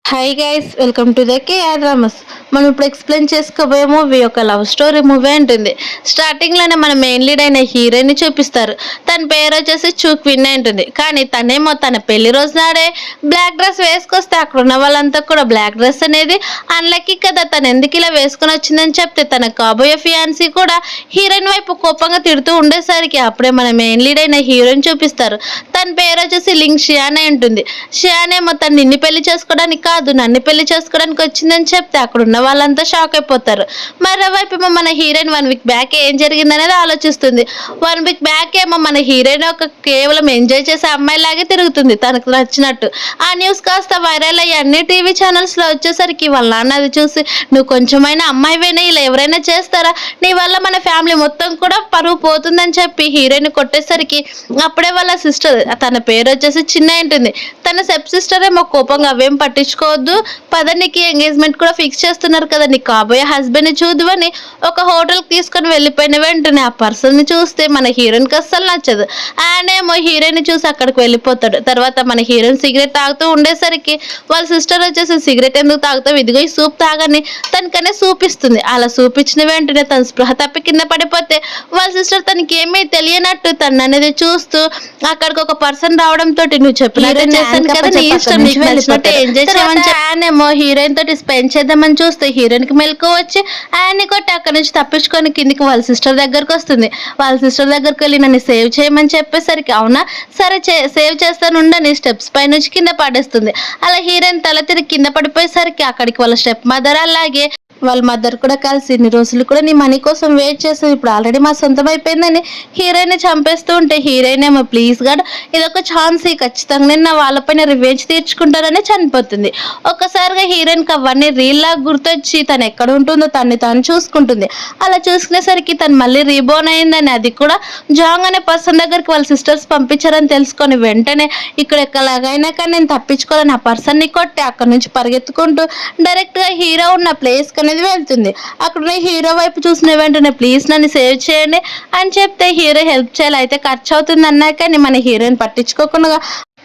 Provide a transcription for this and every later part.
Hi guys, welcome to the KR dramas. మనం ఇప్పుడు explain చేసుకోబోయే మూవీ ఒక లవ్ స్టోరీ మూవీ ఉంటుంది. స్టార్టింగ్లోనే మన మెయిన్ లీడ్ అయిన హీరోయిన్ చూపిస్తారు. తన పేరు వచ్చేసి చూక్విన్ ఉంటుంది. కానీ తనేమో తన పెళ్లి రోజు నాడే బ్లాక్ డ్రెస్ వేసుకొస్తే అక్కడ ఉన్న వాళ్ళంతా కూడా బ్లాక్ డ్రెస్ అనేది అన్లక్కీ కదా, తను ఎందుకు ఇలా వేసుకొని వచ్చిందని చెప్తే తన కాబోయే ఫియాన్సీ కూడా హీరోయిన్ వైపు కోపంగా తిడుతూ ఉండేసరికి అప్పుడే మన మెయిన్ లీడ్ అయిన హీరోయిన్ చూపిస్తారు. తన పేరు వచ్చేసి లింగ్ షియానే ఉంటుంది. షియానేమో తను నిన్ను పెళ్లి చేసుకోవడానికి కాదు, నన్ను పెళ్లి చేసుకోవడానికి వచ్చిందని చెప్తే అక్కడ ఉన్న వాళ్ళంతా షాక్ అయిపోతారు. మరోవైపు ఏమో మన హీరోయిన్ 1 వీక్ బ్యాక్ ఏం జరిగిందనేది ఆలోచిస్తుంది. 1 వీక్ బ్యాక్ ఏమో మన హీరోయిన్ ఒక కేవలం ఎంజాయ్ చేసే అమ్మాయి లాగే తిరుగుతుంది తనకు నచ్చినట్టు. ఆ న్యూస్ కాస్త వైరల్ అయ్యి అన్ని టీవీ ఛానల్స్ లో వచ్చేసరికి వాళ్ళ నాన్న అది చూసి, నువ్వు కొంచెమైనా అమ్మాయివైనా ఇలా ఎవరైనా చేస్తారా, నీ వల్ల మన ఫ్యామిలీ మొత్తం కూడా పరువు పోతుందని చెప్పి హీరోయిన్ కొట్టేసరికి అప్పుడే వాళ్ళ సిస్టర్, తన పేరు వచ్చేసి చిన్న ఉంటుంది, తన సెప్ సిస్టర్ ఏమో కోపంగా అవేం పట్టించుకోవద్దు, పద నీకు ఎంగేజ్మెంట్ కూడా ఫిక్స్ చేస్తున్నారు కదా, నీ కాబోయే హస్బెండ్ ని చూద్దువని ఒక హోటల్ కి తీసుకొని వెళ్ళిపోయిన వెంటనే ఆ పర్సన్ ని చూస్తే మన హీరోయిన్ కి అస్సలు నచ్చదు. ఆయనేమో హీరోయిన్ ని చూసి అక్కడికి వెళ్ళిపోతాడు. తర్వాత మన హీరోయిన్ సిగరెట్ తాగుతూ ఉండేసరికి వాళ్ళ సిస్టర్ వచ్చేసి, సిగరెట్ ఎందుకు తాగుతావు, ఇదిగో ఈ సూప్ తాగని తనకనే సూప్ ఇస్తుంది. అలా సూప్ ఇచ్చిన వెంటనే తన స్పృహ తప్పి కింద పడిపోతే వాళ్ళ సిస్టర్ తనకి ఏమీ తెలియనట్టు తను అనేది చూస్తూ అక్కడికి ఒక పర్సన్ రావడంతో, నువ్వు చెప్పినట్టు చేశాను కదా, నీ ఇష్టం, నీకు నచ్చినట్టు ఎంజాయ్ చేయమని ఆయనేమో హీరోయిన్ తోటి స్పెండ్ చేద్దామని చూస్తే హీరోయిన్ కి మెలకు వచ్చి ఆయన్ని కొట్టి అక్కడి నుంచి తప్పించుకొని కిందికి వాళ్ళ సిస్టర్ దగ్గరకు వస్తుంది. వాళ్ళ సిస్టర్ దగ్గరకు వెళ్ళి నన్ను సేవ్ చేయమని చెప్పేసరికి, అవునా సరే సేవ్ చేస్తాను ఉండని స్టెప్స్ పై నుంచి కింద పడేస్తుంది. అలా హీరోయిన్ తల తిరిగి కింద పడిపోయేసరికి అక్కడికి వాళ్ళ స్టెప్ మదర్ అలాగే వాళ్ళ మదర్ కూడా కలిసి, ఇన్ని రోజులు కూడా నీ మనీ కోసం వెయిట్ చేస్తుంది, ఇప్పుడు ఆల్రెడీ మా సొంతం అయిపోయిందని హీరోయిన్ చంపేస్తూ ఉంటే హీరోయిన్ ఏమో, ప్లీజ్ గాడ్ ఇదొక ఛాన్స్, ఖచ్చితంగా నేను నా వాళ్ళపైన రివెంజ్ తీర్చుకుంటానని చనిపోతుంది. ఒక్కసారిగా హీరోయిన్ కి అవన్నీ రీల్ లాగా గుర్తొచ్చి తను ఎక్కడ ఉంటుందో తన్ని తాను చూసుకుంటుంది. అలా చూసుకునేసరికి తను మళ్ళీ రీబోర్న్ అయిందని, అది కూడా జాంగ్ అనే పర్సన్ దగ్గరికి వాళ్ళ సిస్టర్స్ పంపించారని తెలుసుకొని వెంటనే ఇక్కడ ఎక్కలాగైనా కానీ నేను తప్పించుకోవాలని ఆ పర్సన్ ని కొట్టి అక్కడ నుంచి పరిగెత్తుకుంటూ డైరెక్ట్ గా హీరో ఉన్న ప్లేస్ అనేది వెళ్తుంది. అక్కడ హీరో వైపు చూసిన వెంటనే, ప్లీజ్ నన్ను సేవ్ చేయండి అని చెప్తే హీరో హెల్ప్ చేయాలి, అయితే ఖర్చు అవుతుంది అన్నా కానీ మన హీరోయిన్ పట్టించుకోకుండా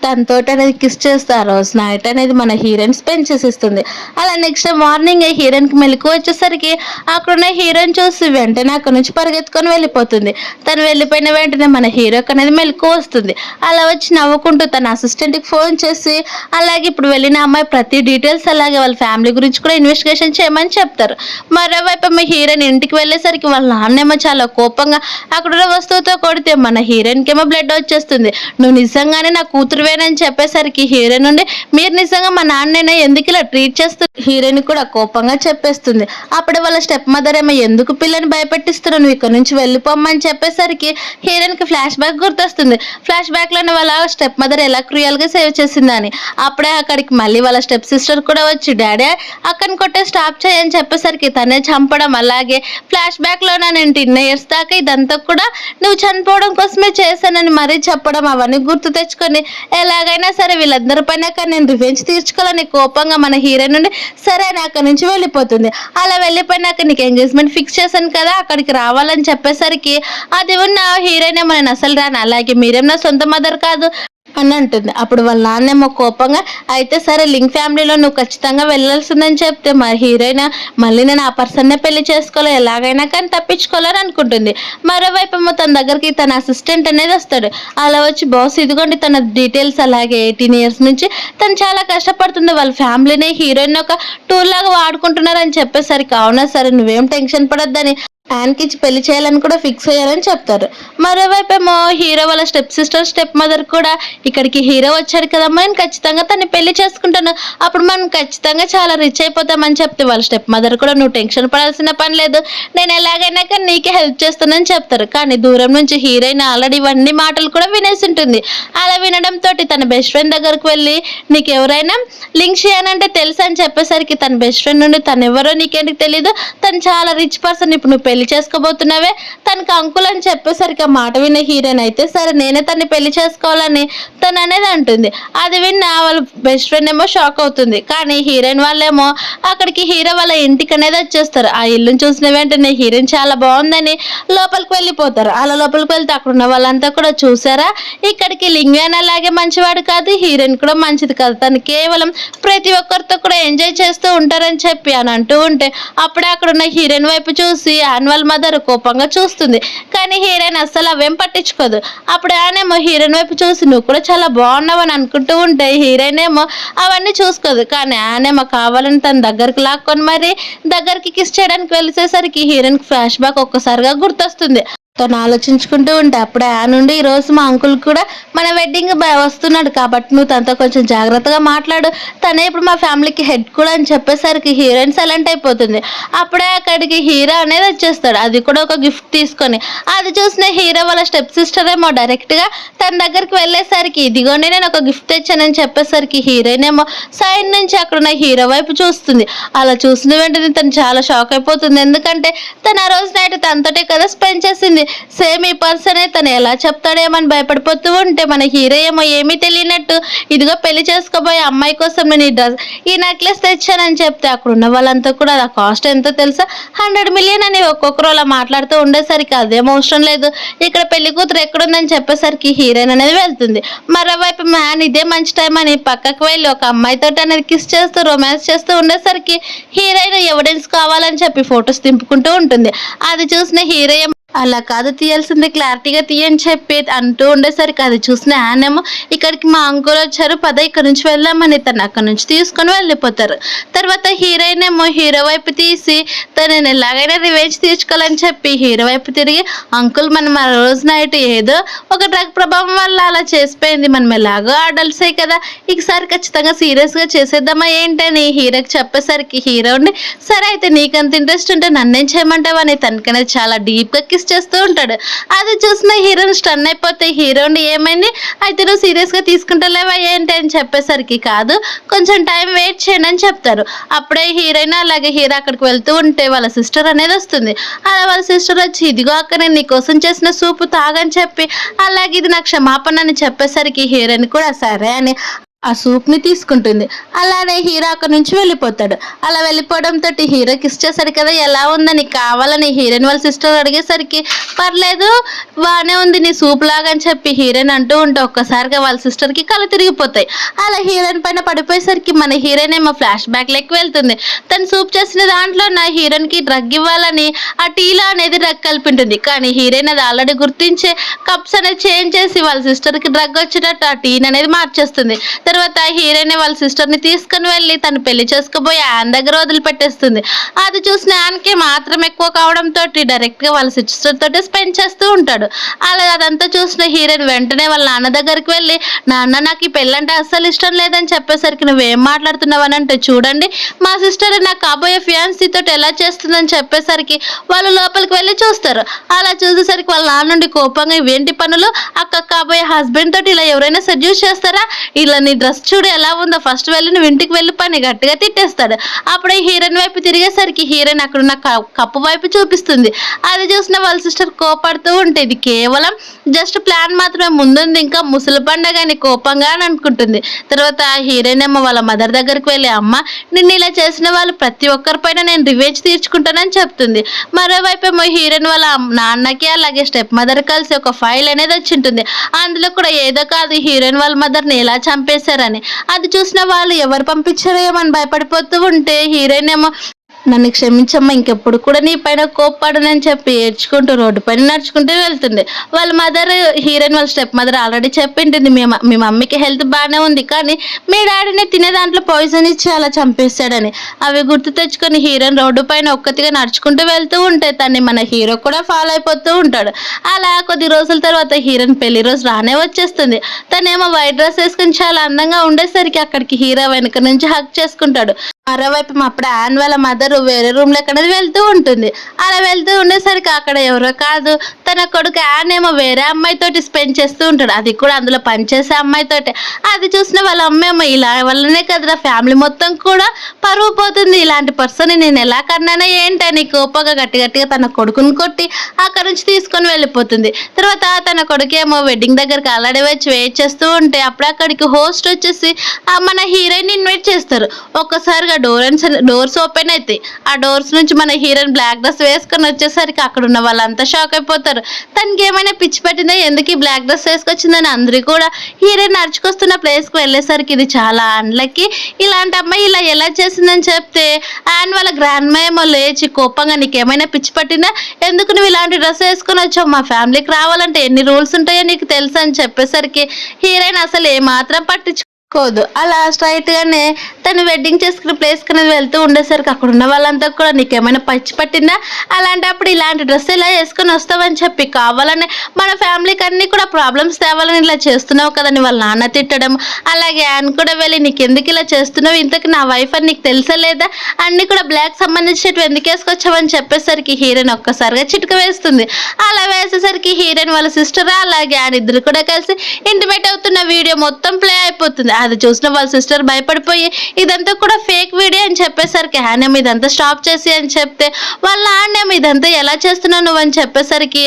తనతో అనేది కిస్ చేస్తే ఆ రోజు నైట్ అనేది మన హీరోయిన్ స్పెండ్ చేసిస్తుంది. అలా నెక్స్ట్ మార్నింగ్ హీరోయిన్ కి మెలకు వచ్చేసరికి అక్కడున్న హీరోయిన్ చూసి వెంటనే అక్కడ నుంచి పరిగెత్తుకొని వెళ్ళిపోతుంది. తను వెళ్ళిపోయిన వెంటనే మన హీరోకి అనేది మెలకు వస్తుంది. అలా వచ్చి నవ్వుకుంటూ తన అసిస్టెంట్ కి ఫోన్ చేసి, అలాగే ఇప్పుడు వెళ్ళిన అమ్మాయి ప్రతి డీటెయిల్స్ అలాగే వాళ్ళ ఫ్యామిలీ గురించి కూడా ఇన్వెస్టిగేషన్ చేయమని చెప్తారు. మరోవైపు మా హీరోయిన్ ఇంటికి వెళ్ళేసరికి వాళ్ళ నాన్నేమో చాలా కోపంగా అక్కడ వస్తువుతో కొడితే మన హీరోయిన్ కి ఏమో బ్లడ్ వచ్చేస్తుంది. నువ్వు నిజంగానే నా కూతురు అని చెప్పేసరికి హీరోయిన్ నుండి, మీరు నిజంగా మా నాన్నైనా ఎందుకు ఇలా ట్రీట్ చేస్తూ హీరోయిన్ కూడా కోపంగా చెప్పేస్తుంది. అప్పుడే వాళ్ళ స్టెప్ మదర్ ఏమో, ఎందుకు పిల్లని భయపెట్టిస్తున్నావు, నువ్వు ఇక్కడ నుంచి వెళ్ళిపోమ్మని చెప్పేసరికి హీరోయిన్ కి ఫ్లాష్ బ్యాక్ గుర్తొస్తుంది. ఫ్లాష్ బ్యాక్ లోనే వాళ్ళ స్టెప్ మదర్ ఎలా క్రియల్ గా సేవ్ చేసిందని. అప్పుడే అక్కడికి మళ్ళీ వాళ్ళ స్టెప్ సిస్టర్ కూడా వచ్చి, డాడీ అక్కడిని కొట్టే స్టాప్ చేయని చెప్పేసరికి తనే చంపడం, అలాగే ఫ్లాష్ బ్యాక్ లోనే నేను 10 years దాకా ఇదంతా కూడా నువ్వు చనిపోవడం కోసమే చేశానని మరీ చెప్పడం, అవన్నీ గుర్తు తెచ్చుకొని ఎలాగైనా సరే వీళ్ళందరి పైన నేను రివెంజ్ తీర్చుకోవాలని కోపంగా మన హీరోయిన్ నుండి సరే అని అక్కడి నుంచి వెళ్ళిపోతుంది. అలా వెళ్ళిపోయినాక, నీకు ఎంగేజ్మెంట్ ఫిక్స్ చేశాను కదా, అక్కడికి రావాలని చెప్పేసరికి అది ఉన్న హీరోయిన్ ఏమో, నేను అసలు రాను, అలాగే మీరేం నా సొంత మదర్ కాదు అని అంటుంది. అప్పుడు వాళ్ళ నాన్నేమో కోపంగా, అయితే సరే లింక్ ఫ్యామిలీలో నువ్వు ఖచ్చితంగా వెళ్ళాల్సిందని చెప్తే మా హీరోయిన్ మళ్ళీ నేను ఆ పర్సన్నే పెళ్లి చేసుకోవాలి, ఎలాగైనా కానీ తప్పించుకోవాలని అనుకుంటుంది. మరోవైపు ఏమో తన దగ్గరికి తన అసిస్టెంట్ అనేది వస్తాడు. అలా వచ్చి, బాస్ ఇదిగోండి తన డీటెయిల్స్, అలాగే 18 years నుంచి తను చాలా కష్టపడుతుంది, వాళ్ళ ఫ్యామిలీని హీరోయిన్ ఒక టూర్ లాగా వాడుకుంటున్నారని చెప్పేసరికి, అవునా సరే నువ్వేం టెన్షన్ పడొద్దని ఆయనకి పెళ్లి చేయాలని కూడా ఫిక్స్ అయ్యారని చెప్తారు. మరోవైపు ఏమో హీరో వాళ్ళ స్టెప్ సిస్టర్ స్టెప్ మదర్ కూడా, ఇక్కడికి హీరో వచ్చాడు కదమ్మా, నేను ఖచ్చితంగా తను పెళ్లి చేసుకుంటాను, అప్పుడు మనం ఖచ్చితంగా చాలా రిచ్ అయిపోతామని చెప్తే వాళ్ళ స్టెప్ మదర్ కూడా, నువ్వు టెన్షన్ పడాల్సిన పని లేదు, నేను ఎలాగైనా కానీ నీకే హెల్ప్ చేస్తానని చెప్తారు. కానీ దూరం నుంచి హీరోయిన్ ఆల్రెడీ ఇవన్నీ మాటలు కూడా వినేసి ఉంటుంది. అలా వినడంతో తన బెస్ట్ ఫ్రెండ్ దగ్గరకు వెళ్ళి, నీకు ఎవరైనా లింక్ చేయాలంటే తెలుసు అని చెప్పేసరికి తన బెస్ట్ ఫ్రెండ్ నుండి, తను ఎవరో నీకేంటికి తెలీదు, తను చాలా రిచ్ పర్సన్, ఇప్పుడు నువ్వు పెళ్లి పెళ్లి చేసుకోబోతున్నావే, తనకి అంకుల్ అని చెప్పేసరికి ఆ మాట విన్న హీరోయిన్ అయితే సరే నేనే తన్ని పెళ్లి చేసుకోవాలని తను అనేది అంటుంది. అది విన్న వాళ్ళ బెస్ట్ ఫ్రెండ్ ఏమో షాక్ అవుతుంది. కానీ హీరోయిన్ వాళ్ళేమో అక్కడికి హీరో వాళ్ళ ఇంటికి అనేది వచ్చేస్తారు. ఆ ఇల్లుని చూసిన వెంటనే హీరోయిన్ చాలా బాగుందని లోపలికి వెళ్ళిపోతారు. అలా లోపలికి వెళ్తే అక్కడ ఉన్న వాళ్ళంతా కూడా చూసారా, ఇక్కడికి లింగ్వేన్ అలాగే మంచివాడు కాదు, హీరోయిన్ కూడా మంచిది కాదు, తను కేవలం ప్రతి ఒక్కరితో కూడా ఎంజాయ్ చేస్తూ ఉంటారని చెప్పి అని అంటూ ఉంటే అప్పుడే అక్కడ ఉన్న హీరోయిన్ వైపు చూసి యాన్యువల్ మదర్ కోపంగా చూస్తుంది. కానీ హీరోయిన్ అస్సలు అవేం పట్టించుకోదు. అప్పుడు ఆయనేమో హీరోయిన్ వైపు చూసి నువ్వు కూడా చాలా బాగున్నావు అని అనుకుంటూ ఉంటే హీరోయిన్ ఏమో అవన్నీ చూసుకోదు. కానీ ఆయనేమో కావాలని తన దగ్గరికి లాక్కొని మరి దగ్గరికి కిస్ చేయడానికి వెళ్ళేసరికి హీరోయిన్ ఫ్లాష్ బ్యాక్ ఒక్కసారిగా గుర్తొస్తుంది. తను ఆలోచించుకుంటూ ఉంటే అప్పుడే ఆ నుండి ఈ రోజు మా అంకుల్ కూడా మన వెడ్డింగ్ వస్తున్నాడు కాబట్టి నువ్వు తనతో కొంచెం జాగ్రత్తగా మాట్లాడు, తనే ఇప్పుడు మా ఫ్యామిలీకి హెడ్ కూడా అని చెప్పేసరికి హీరోయిన్ సైలెంట్ అయిపోతుంది. అప్పుడే అక్కడికి హీరో అనేది వచ్చేస్తాడు, అది కూడా ఒక గిఫ్ట్ తీసుకొని. అది చూసిన హీరో వాళ్ళ స్టెప్ సిస్టర్ ఏమో డైరెక్ట్గా తన దగ్గరికి వెళ్ళేసరికి ఇదిగోండి నేను ఒక గిఫ్ట్ తెచ్చానని చెప్పేసరికి హీరోయిన్ ఏమో సైడ్ నుంచి అక్కడున్న హీరో వైపు చూస్తుంది. అలా చూసిన వెంటనే తను చాలా షాక్ అయిపోతుంది. ఎందుకంటే తను ఆ రోజు నైట్ తనతోటే కదా స్పెండ్ చేసింది. సేమ్ ఈ పర్సనే తను ఎలా చెప్తాడేమని భయపడిపోతూ ఉంటే మన హీరో ఏమో ఏమీ తెలియనట్టు ఇదిగో పెళ్లి చేసుకోబోయే అమ్మాయి కోసం నేను ఈ నెక్లెస్ తెచ్చానని చెప్తే అక్కడ ఉన్న వాళ్ళంతా కూడా ఆ కాస్ట్ ఎంతో తెలుసా 100 మిలియన్ అని ఒక్కొక్కరు అలా మాట్లాడుతూ ఉండేసరికి అదేం అవసరం లేదు, ఇక్కడ పెళ్లి కూతురు ఎక్కడుందని చెప్పేసరికి హీరోయిన్ అనేది వెళ్తుంది. మరోవైపు మ్యాన్ ఇదే మంచి టైం అని పక్కకు వెళ్ళి ఒక అమ్మాయితో అనేది కిస్ చేస్తూ రొమాన్స్ చేస్తూ ఉండేసరికి హీరోయిన్ ఎవిడెన్స్ కావాలని చెప్పి ఫొటోస్ తింపుకుంటూ ఉంటుంది. అది చూసిన హీరో అలా కాదు తీయాల్సింది క్లారిటీగా తీయని చెప్పి అంటూ ఉండేసరికి అది చూసిన యానేమో ఇక్కడికి మా అంకుల్ వచ్చారు పద ఇక్కడ నుంచి వెళ్దామని తను అక్కడ నుంచి తీసుకొని వెళ్ళిపోతారు. తర్వాత హీరోయిన్ ఏమో హీరో వైపు తీసి తనని ఎలాగైనా రివెంజ్ తీర్చుకోవాలని చెప్పి హీరో వైపు తిరిగి అంకుల్ మనం ఆ రోజు నైట్ ఏదో ఒక డ్రగ్ ప్రభావం వల్ల అలా చేసిపోయింది, మనం ఎలాగో అడల్ట్సే కదా, ఈసారి ఖచ్చితంగా సీరియస్గా చేసేద్దామా ఏంటని హీరోకి చెప్పేసరికి హీరో ఉండి సరే అయితే నీకంత ఇంట్రెస్ట్ ఉంటే నన్నేం చేయమంటావని తనకనేది చాలా డీప్గా చేస్తూ ఉంటాడు. అది చూసిన హీరోయిన్ స్టన్ అయిపోతే హీరోని ఏమైంది అయితే నువ్వు సీరియస్ గా తీసుకుంటలేవా ఏంటి అని చెప్పేసరికి కాదు కొంచెం టైం వెయిట్ చేయండి అని చెప్తారు. అప్పుడే హీరోయిన్ అలాగే హీరో అక్కడికి వెళ్తూ ఉంటే వాళ్ళ సిస్టర్ అనేది వస్తుంది. అలా వాళ్ళ సిస్టర్ వచ్చి ఇదిగో అక్క నేను నీకోసం చేసిన సూపు తాగని చెప్పి అలాగే ఇది నా క్షమాపణ అని చెప్పేసరికి హీరోయిన్ కూడా సరే అని ఆ సూప్ ని తీసుకుంటుంది. అలానే హీరో అక్కడి నుంచి వెళ్ళిపోతాడు. అలా వెళ్ళిపోవడంతో హీరో కిస్ చేశాడు కదా ఎలా ఉందని కావాలని హీరోయిన్ వాళ్ళ సిస్టర్ అడిగేసరికి పర్లేదు బాగానే ఉంది నీ సూప్ లాగా అని చెప్పి హీరోయిన్ అంటూ ఉంటే ఒక్కసారిగా వాళ్ళ సిస్టర్ కి కళ్ళు తిరిగిపోతాయి. అలా హీరోయిన్ పైన పడిపోయేసరికి మన హీరోయిన్ ఏమో ఫ్లాష్ బ్యాక్ లెక్క వెళ్తుంది. తను సూప్ చేసిన దాంట్లో నా హీరోయిన్ కి డ్రగ్ ఇవ్వాలని ఆ టీలో అనేది డ్రగ్ కలిపింటుంది. కానీ హీరోయిన్ అది ఆల్రెడీ గుర్తించే కప్స్ అనేది చేంజ్ చేసి వాళ్ళ సిస్టర్ కి డ్రగ్ వచ్చినట్టు ఆ టీని అనేది మార్చేస్తుంది. తర్వాత హీరోయిన్ వాళ్ళ సిస్టర్ ని తీసుకుని వెళ్ళి తను పెళ్లి చేసుకోబోయి యాన్ దగ్గర వదిలిపెట్టేస్తుంది. అది చూసిన యాన్కి మాత్రం ఎక్కువ కావడంతో డైరెక్ట్ గా వాళ్ళ సిస్టర్ తోటి స్పెండ్ చేస్తూ ఉంటాడు. అలా అదంతా చూసిన హీరోయిన్ వెంటనే వాళ్ళ నాన్న దగ్గరికి వెళ్ళి నాన్న నాకు ఈ పెళ్ళంటే అస్సలు ఇష్టం లేదని చెప్పేసరికి నువ్వేం మాట్లాడుతున్నావు అని అంటే చూడండి మా సిస్టర్ నాకు కాబోయే ఫియాన్సీ తోటి ఎలా చేస్తుందని చెప్పేసరికి వాళ్ళు లోపలికి వెళ్ళి చూస్తారు. అలా చూసేసరికి వాళ్ళ నాన్న నుండి కోపంగా ఇవేంటి పనులు అక్క కాబోయే హస్బెండ్ తోటి ఇలా ఎవరైనా సెడ్యూస్ చేస్తారా, ఇలా నీ డ్రెస్ చూడు ఎలా ఉందో ఫస్ట్ వెళ్ళి నువ్వు ఇంటికి వెళ్ళి పని గట్టిగా తిట్టేస్తాడు. అప్పుడే హీరోయిన్ వైపు తిరిగేసరికి హీరోయిన్ అక్కడ ఉన్న కప్పు వైపు చూపిస్తుంది. అది చూసిన వాళ్ళ సిస్టర్ కోపడుతూ ఉంటే ఇది కేవలం జస్ట్ ప్లాన్ మాత్రమే ముందుంది ఇంకా ముసలి పండగ అని కోపంగా అని అనుకుంటుంది. తర్వాత హీరోయిన్ ఏమో వాళ్ళ మదర్ దగ్గరికి వెళ్ళి అమ్మ నిన్ను ఇలా చేసిన వాళ్ళు ప్రతి ఒక్కరిపైన నేను రివెంజ్ తీర్చుకుంటానని చెప్తుంది. మరోవైపు ఏమో హీరోయిన్ వాళ్ళ నాన్నకి అలాగే స్టెప్ మదర్ కలిసి ఒక ఫైల్ అనేది వచ్చి ఉంటుంది. అందులో కూడా ఏదో కాదు హీరోయిన్ వాళ్ళ మదర్ని ఎలా చంపేశారని. అది చూసిన వాళ్ళు ఎవరు పంపించారో ఏమని భయపడిపోతూ ఉంటే హీరోయిన్ ఏమో నన్ను క్షమించమ్మా ఇంకెప్పుడు కూడా నీ పైన కోప్పడనని చెప్పి ఏడ్చుకుంటూ రోడ్డు పైన నడుచుకుంటూ వెళ్తుంది. వాళ్ళ మదర్ హీరోయిన్ వాళ్ళ స్టెప్ మదర్ ఆల్రెడీ చెప్పింటుంది మీ మమ్మీకి హెల్త్ బాగానే ఉంది కానీ మీ డాడీని తినే దాంట్లో పాయిజన్ ఇచ్చి అలా చంపేస్తాడని. అవి గుర్తు తెచ్చుకొని హీరోయిన్ రోడ్డు పైన ఒక్కతిగా నడుచుకుంటూ వెళ్తూ ఉంటే తన్ని మన హీరో కూడా ఫాలో అయిపోతూ ఉంటాడు. అలా కొద్ది రోజుల తర్వాత హీరోయిన్ పెళ్లి రోజు రానే వచ్చేస్తుంది. తనేమో వైట్ డ్రెస్ వేసుకుని చాలా అందంగా ఉండేసరికి అక్కడికి హీరో వెనక నుంచి హక్ చేసుకుంటాడు. మరోవైపు అప్పుడు యాన్ వాళ్ళ మదర్ వేరే రూమ్ లో అనేది వెళ్తూ ఉంటుంది. అలా వెళ్తూ ఉండేసరికి అక్కడ ఎవరో కాదు తన తన కొడుకు యాన్ ఏమో వేరే అమ్మాయితోటి స్పెండ్ చేస్తూ ఉంటాడు, అది కూడా అందులో పనిచేసే అమ్మాయితోటి. అది చూసిన వాళ్ళ అమ్మేమో ఇలా వల్లనే కదరా ఫ్యామిలీ మొత్తం కూడా పరువు పోతుంది, ఇలాంటి పర్సన్ నేను ఎలా కన్నానా ఏంటని కోపంగా గట్టి గట్టిగా తన కొడుకుని కొట్టి అక్కడ నుంచి తీసుకొని వెళ్ళిపోతుంది. తర్వాత తన కొడుకేమో వెడ్డింగ్ దగ్గరికి ఆల్రెడీ వచ్చి వెయిట్ చేస్తూ ఉంటే అప్పుడు అక్కడికి హోస్ట్ వచ్చేసి మన హీరోయిన్ ఇన్వైట్ చేస్తారు. ఒక్కసారిగా డోర్స్ ఓపెన్ అవుతాయి. ఆ డోర్స్ నుంచి మన హీరోయిన్ బ్లాక్ డ్రెస్ వేసుకొని వచ్చేసరికి అక్కడ ఉన్న వాళ్ళంతా షాక్ అయిపోతారు. తనకి ఏమైనా పిచ్చి పట్టిందా, ఎందుకు ఈ బ్లాక్ డ్రెస్ వేసుకొచ్చిందని అందరూ కూడా హీరోయిన్ నడుచుకొస్తున్న ప్లేస్కి వెళ్ళేసరికి ఇది చాలా అన్లకి, ఇలాంటి అమ్మాయి ఇలా ఎలా చేసిందని చెప్తే అండ్ వాళ్ళ గ్రాండ్ మా ఏమో లేచి కోపంగా నీకేమైనా పిచ్చి పట్టిందా, ఎందుకు నువ్వు ఇలాంటి డ్రెస్ వేసుకొని వచ్చావు, మా ఫ్యామిలీకి రావాలంటే ఎన్ని రూల్స్ ఉంటాయో నీకు తెలుసు అని చెప్పేసరికి హీరోయిన్ అసలు ఏమాత్రం పట్టించుకోదు. అలా స్ట్రైట్ గానే తను వెడ్డింగ్ చేసుకునే ప్లేస్ అనేది వెళ్తూ ఉండేసరికి అక్కడ ఉన్న వాళ్ళంతా కూడా నీకేమైనా పచ్చి పట్టిందా, అలాంటప్పుడు ఇలాంటి డ్రెస్ ఇలా వేసుకొని వస్తావని చెప్పి కావాలని మన ఫ్యామిలీకి అన్ని కూడా ప్రాబ్లమ్స్ తేవాలని ఇలా చేస్తున్నావు కదని వాళ్ళ నాన్న తిట్టడం, అలాగే ఆయన కూడా వెళ్ళి నీకెందుకు ఇలా చేస్తున్నావు, ఇంతకు నా వైఫ్ అని నీకు తెలుసా లేదా, అన్ని కూడా బ్లాక్ సంబంధించినవి ఎందుకు వేసుకొచ్చావని చెప్పేసరికి హీరోయిన్ ఒక్కసారిగా చిటిక వేస్తుంది. అలా వేసేసరికి హీరోయిన్ వాళ్ళ సిస్టర్ అలాగే ఆయన ఇద్దరు కూడా కలిసి ఇంటిమేట్ అవుతున్న వీడియో మొత్తం ప్లే అయిపోతుంది. అది చూసిన వాళ్ళ సిస్టర్ భయపడిపోయి ఇదంతా కూడా ఫేక్ వీడియో అని చెప్పేసరికి హ్యానేమో ఇదంతా స్టాప్ చేసి అని చెప్తే వాళ్ళ నాన్నేమో ఇదంతా ఎలా చేస్తున్నావు నువ్వు అని చెప్పేసరికి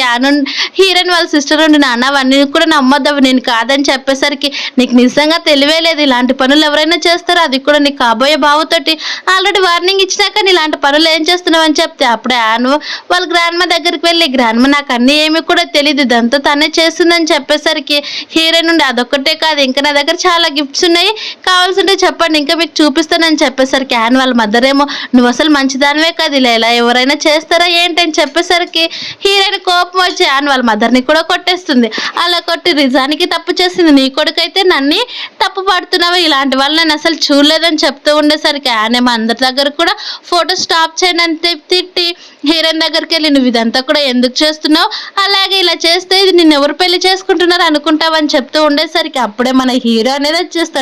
హీరోయిన్ వాళ్ళ సిస్టర్ ఉండి నాన్న అవన్నీ కూడా నమ్మొద్దు నేను కాదని చెప్పేసరికి నీకు నిజంగా తెలివే లేదు, ఇలాంటి పనులు ఎవరైనా చేస్తారో అది కూడా నీకు కాబోయే బావతోటి ఆల్రెడీ వార్నింగ్ ఇచ్చినాక ఇలాంటి పనులు ఏం చేస్తున్నావు అని చెప్తే అప్పుడే యాను వాళ్ళ గ్రాండ్ మా దగ్గరికి వెళ్ళి గ్రాండ్ మా నాకు అన్నీ ఏమి కూడా తెలియదు ఇదంతా తనే చేస్తుందని చెప్పేసరికి హీరోయిన్ నుండి అదొక్కటే కాదు ఇంకా నా దగ్గర చాలా గిఫ్ట్స్ ఉన్నాయి, కావాల్సింటే చెప్పండి ఇంకా మీకు చూపిస్తానని చెప్పేసరికి యాన్ వాళ్ళ మదర్ ఏమో నువ్వు అసలు మంచిదానివే కాదు ఇలా ఎవరైనా చేస్తారా ఏంటని చెప్పేసరికి హీరోయిన్ కోపం వచ్చి యాన్ వాళ్ళ మదర్ని కూడా కొట్టేస్తుంది. అలా కొట్టి నిజానికి తప్పు చేసింది నీ కొడుకైతే నన్ను తప్పు పడుతున్నావు, ఇలాంటి వాళ్ళు నేను అసలు చూడలేదని చెప్తూ ఉండేసరికి యాన్ ఏమో అందరి దగ్గర కూడా ఫోటో స్టాప్ చేయండి అని తిట్టి హీరోయిన్ దగ్గరికి వెళ్ళి నువ్వు ఇదంతా కూడా ఎందుకు చేస్తున్నావు, అలాగే ఇలా చేస్తే ఇది నిన్ను ఎవరు పెళ్లి చేసుకుంటున్నారు అనుకుంటావని చెప్తూ ఉండేసరికి అప్పుడే మన హీరో అనేది వచ్చేస్తాడు.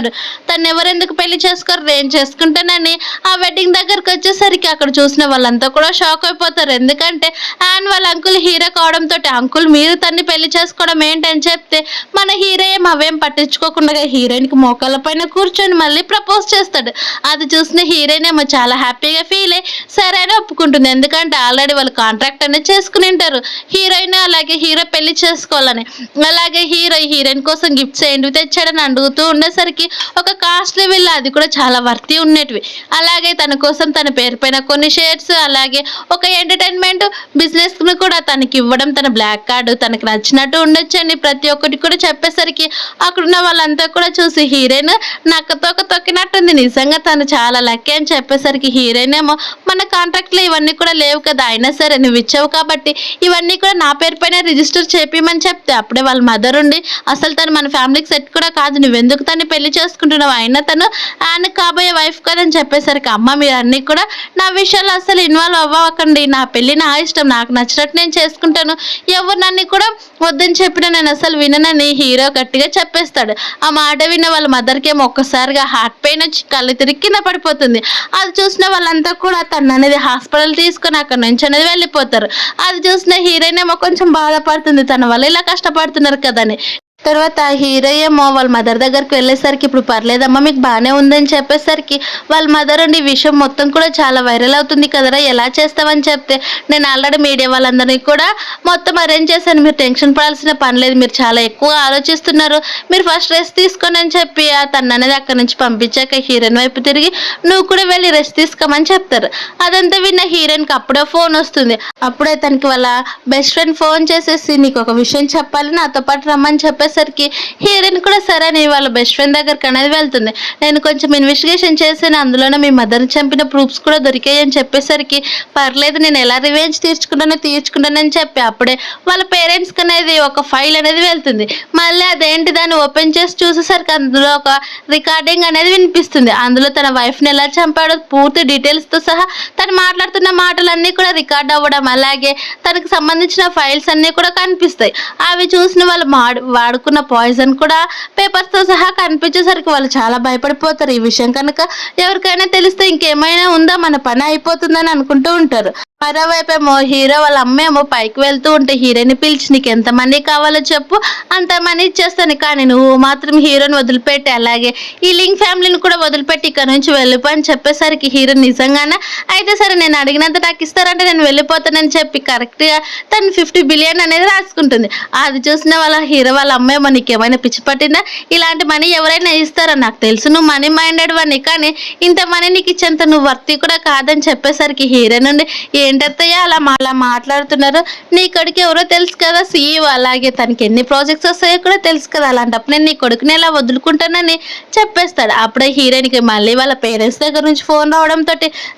తను ఎవరెందుకు పెళ్లి చేసుకోరు నేను చేసుకుంటానని ఆ వెడ్డింగ్ దగ్గరకు వచ్చేసరికి అక్కడ చూసిన వాళ్ళంతా కూడా షాక్ అయిపోతారు. ఎందుకంటే అండ్ వాళ్ళ అంకుల్ హీరో కావడంతో అంకుల్ మీరు తన్ని పెళ్లి చేసుకోవడం ఏంటని చెప్తే మన హీరో ఏం అవేం పట్టించుకోకుండా హీరోయిన్కి మోకాళ్ళ పైన కూర్చొని మళ్ళీ ప్రపోజ్ చేస్తాడు. అది చూసిన హీరోయిన్ ఏమో చాలా హ్యాపీగా ఫీల్ అయ్యి సరే అని ఒప్పుకుంటుంది. ఎందుకంటే ఆల్రెడీ వాళ్ళు కాంట్రాక్ట్ అనేది చేసుకుని ఉంటారు హీరోయిన్ అలాగే హీరో పెళ్లి చేసుకోవాలని. అలాగే హీరోయిన్ కోసం గిఫ్ట్స్ ఏంటివి తెచ్చాడని అడుగుతూ ఉండేసరికి ఒక కాస్ట్లీ విల్ల అది కూడా చాలా వర్తి ఉండేటివి, అలాగే తన కోసం తన పేరు పైన కొన్ని షేర్స్ అలాగే ఒక ఎంటర్టైన్మెంట్ బిజినెస్ ను కూడా తనకి ఇవ్వడం, తన బ్లాక్ కార్డు తనకి నచ్చినట్టు ఉండొచ్చు అని ప్రతి ఒక్కటి కూడా చెప్పేసరికి అక్కడున్న వాళ్ళంతా కూడా చూసి హీరోయిన్ నక్కతోక తొక్కినట్టుంది, నిజంగా తను చాలా లక్కీ అని చెప్పేసరికి హీరోయిన్ ఏమో మన కాంట్రాక్ట్ లో ఇవన్నీ కూడా లేవు కదా, అయినా సరే నువ్వు ఇచ్చావు కాబట్టి ఇవన్నీ కూడా నా పేరు పైన రిజిస్టర్ చేపిమని చెప్తే అప్పుడే వాళ్ళ మదర్ ఉండి అసలు తను మన ఫ్యామిలీకి సెట్ కూడా కాదు, నువ్వెందుకు తను పెళ్లి చేసుకుంటున్నావు, అయినా తను ఆయన కాబోయే వైఫ్ కదని చెప్పేసరికి అమ్మ మీరు అన్నీ కూడా నా విషయాలు అసలు ఇన్వాల్వ్ అవ్వకండి, నా పెళ్లి నా ఇష్టం, నాకు నచ్చినట్టు నేను చేసుకుంటాను, ఎవరు నన్ను కూడా వద్దని చెప్పినా నేను అసలు విననని హీరో గట్టిగా చెప్పేస్తాడు. ఆ మాట విన్న వాళ్ళ మదర్కి ఏమో ఒక్కసారిగా హార్ట్ పెయిన్ వచ్చి కళ్ళు తిరిగి కింద పడిపోతుంది. అది చూసిన వాళ్ళంతా కూడా తను అనేది హాస్పిటల్ తీసుకొని అక్కడ నుంచి అనేది వెళ్ళిపోతారు. అది చూసిన హీరోయిన్ ఏమో కొంచెం బాధపడుతుంది తన వల్ల ఇలా కష్టపడుతున్నారు కదని. తర్వాత హీరో ఏమో వాళ్ళ మదర్ దగ్గరికి వెళ్ళేసరికి ఇప్పుడు పర్లేదమ్మా మీకు బాగానే ఉందని చెప్పేసరికి వాళ్ళ మదర్ ఉండి ఈ విషయం మొత్తం కూడా చాలా వైరల్ అవుతుంది కదరా ఎలా చేస్తామని చెప్తే నేను ఆల్రెడీ మీడియా వాళ్ళందరినీ కూడా మొత్తం అరేంజ్ చేశాను, మీరు టెన్షన్ పడాల్సిన పని లేదు, మీరు చాలా ఎక్కువ ఆలోచిస్తున్నారు, మీరు ఫస్ట్ రెస్ట్ తీసుకోండి అని చెప్పి తను అనేది అక్కడి నుంచి పంపించాక హీరోయిన్ వైపు తిరిగి నువ్వు కూడా వెళ్ళి రెస్ట్ తీసుకోమని చెప్తారు. అదంతా విన్న హీరోయిన్కి అప్పుడే ఫోన్ వస్తుంది. అప్పుడే తనకి వాళ్ళ బెస్ట్ ఫ్రెండ్ ఫోన్ చేసేసి నీకు ఒక విషయం చెప్పాలి నాతో పాటు రమ్మని చెప్పేసి సరికి హీరోయిన్ కూడా సరే అని వాళ్ళ బెస్ట్ ఫ్రెండ్ దగ్గరికి అనేది వెళ్తుంది. నేను కొంచెం ఇన్వెస్టిగేషన్ చేశాను, అందులోనే మీ మదర్ని చంపిన ప్రూఫ్స్ కూడా దొరికాయి అని చెప్పేసరికి పర్లేదు నేను ఎలా రివెంజ్ తీర్చుకుంటానని చెప్పి అప్పుడే వాళ్ళ పేరెంట్స్కి అనేది ఒక ఫైల్ అనేది వెళ్తుంది. మళ్ళీ అదేంటి దాన్ని ఓపెన్ చేసి చూసేసరికి అందులో ఒక రికార్డింగ్ అనేది వినిపిస్తుంది. అందులో తన వైఫ్ని ఎలా చంపాడో పూర్తి డీటెయిల్స్తో సహా తను మాట్లాడుతున్న మాటలన్నీ కూడా రికార్డ్ అవ్వడం, అలాగే తనకు సంబంధించిన ఫైల్స్ అన్నీ కూడా కనిపిస్తాయి. అవి చూసిన వాళ్ళు వాడుకున్న పాయిజన్ కూడా పేపర్స్ తో సహా కనిపించేసరికి వాళ్ళు చాలా భయపడిపోతారు. ఈ విషయం కనుక ఎవరికైనా తెలిస్తే ఇంకేమైనా ఉందా మన పని అయిపోతుందని అనుకుంటూ ఉంటారు. మరోవైపేమో హీరో వాళ్ళ అమ్మేమో పైకి వెళ్తూ ఉంటే హీరోని పిలిచి నీకు ఎంతమంది కావాలో చెప్పు అంతమంది ఇచ్చేస్తాను, కానీ నువ్వు మాత్రం హీరోని వదిలిపెట్టి అలాగే ఈ లింక్ ఫ్యామిలీని కూడా వదిలిపెట్టి ఇక్కడ నుంచి వెళ్ళిపో అని చెప్పేసరికి హీరో నిజంగానే అయితే సరే నేను అడిగినంత నాకు ఇస్తారంటే నేను వెళ్ళిపోతానని చెప్పి కరెక్ట్గా తను 50 బిలియన్ అనేది రాసుకుంటుంది. అది చూసిన వాళ్ళ హీరో వాళ్ళ అమ్మేమో నీకేమైనా పిచ్చి పట్టిందా, ఇలాంటి మనీ ఎవరైనా ఇస్తారా, నాకు తెలుసు నువ్వు మనీ మైండెడ్ వాడిని, కానీ ఇంత మనీ నీకు ఇచ్చేంత నువ్వు వర్తి కూడా కాదని చెప్పేసరికి హీరో నుండి ఏంటత్తయ్య అలా మాట్లాడుతున్నారు, నీ కొడుకు ఎవరో తెలుసు కదా సీఈఓ, అలాగే తనకి ఎన్ని ప్రాజెక్ట్స్ వస్తాయో కూడా తెలుసు కదా, అలాంటప్పుడు నేను నీ కొడుకుని ఎలా వదులుకుంటానని చెప్పేస్తాడు. అప్పుడే హీరోయిన్కి మళ్ళీ వాళ్ళ పేరెంట్స్ దగ్గర నుంచి ఫోన్ రావడంతో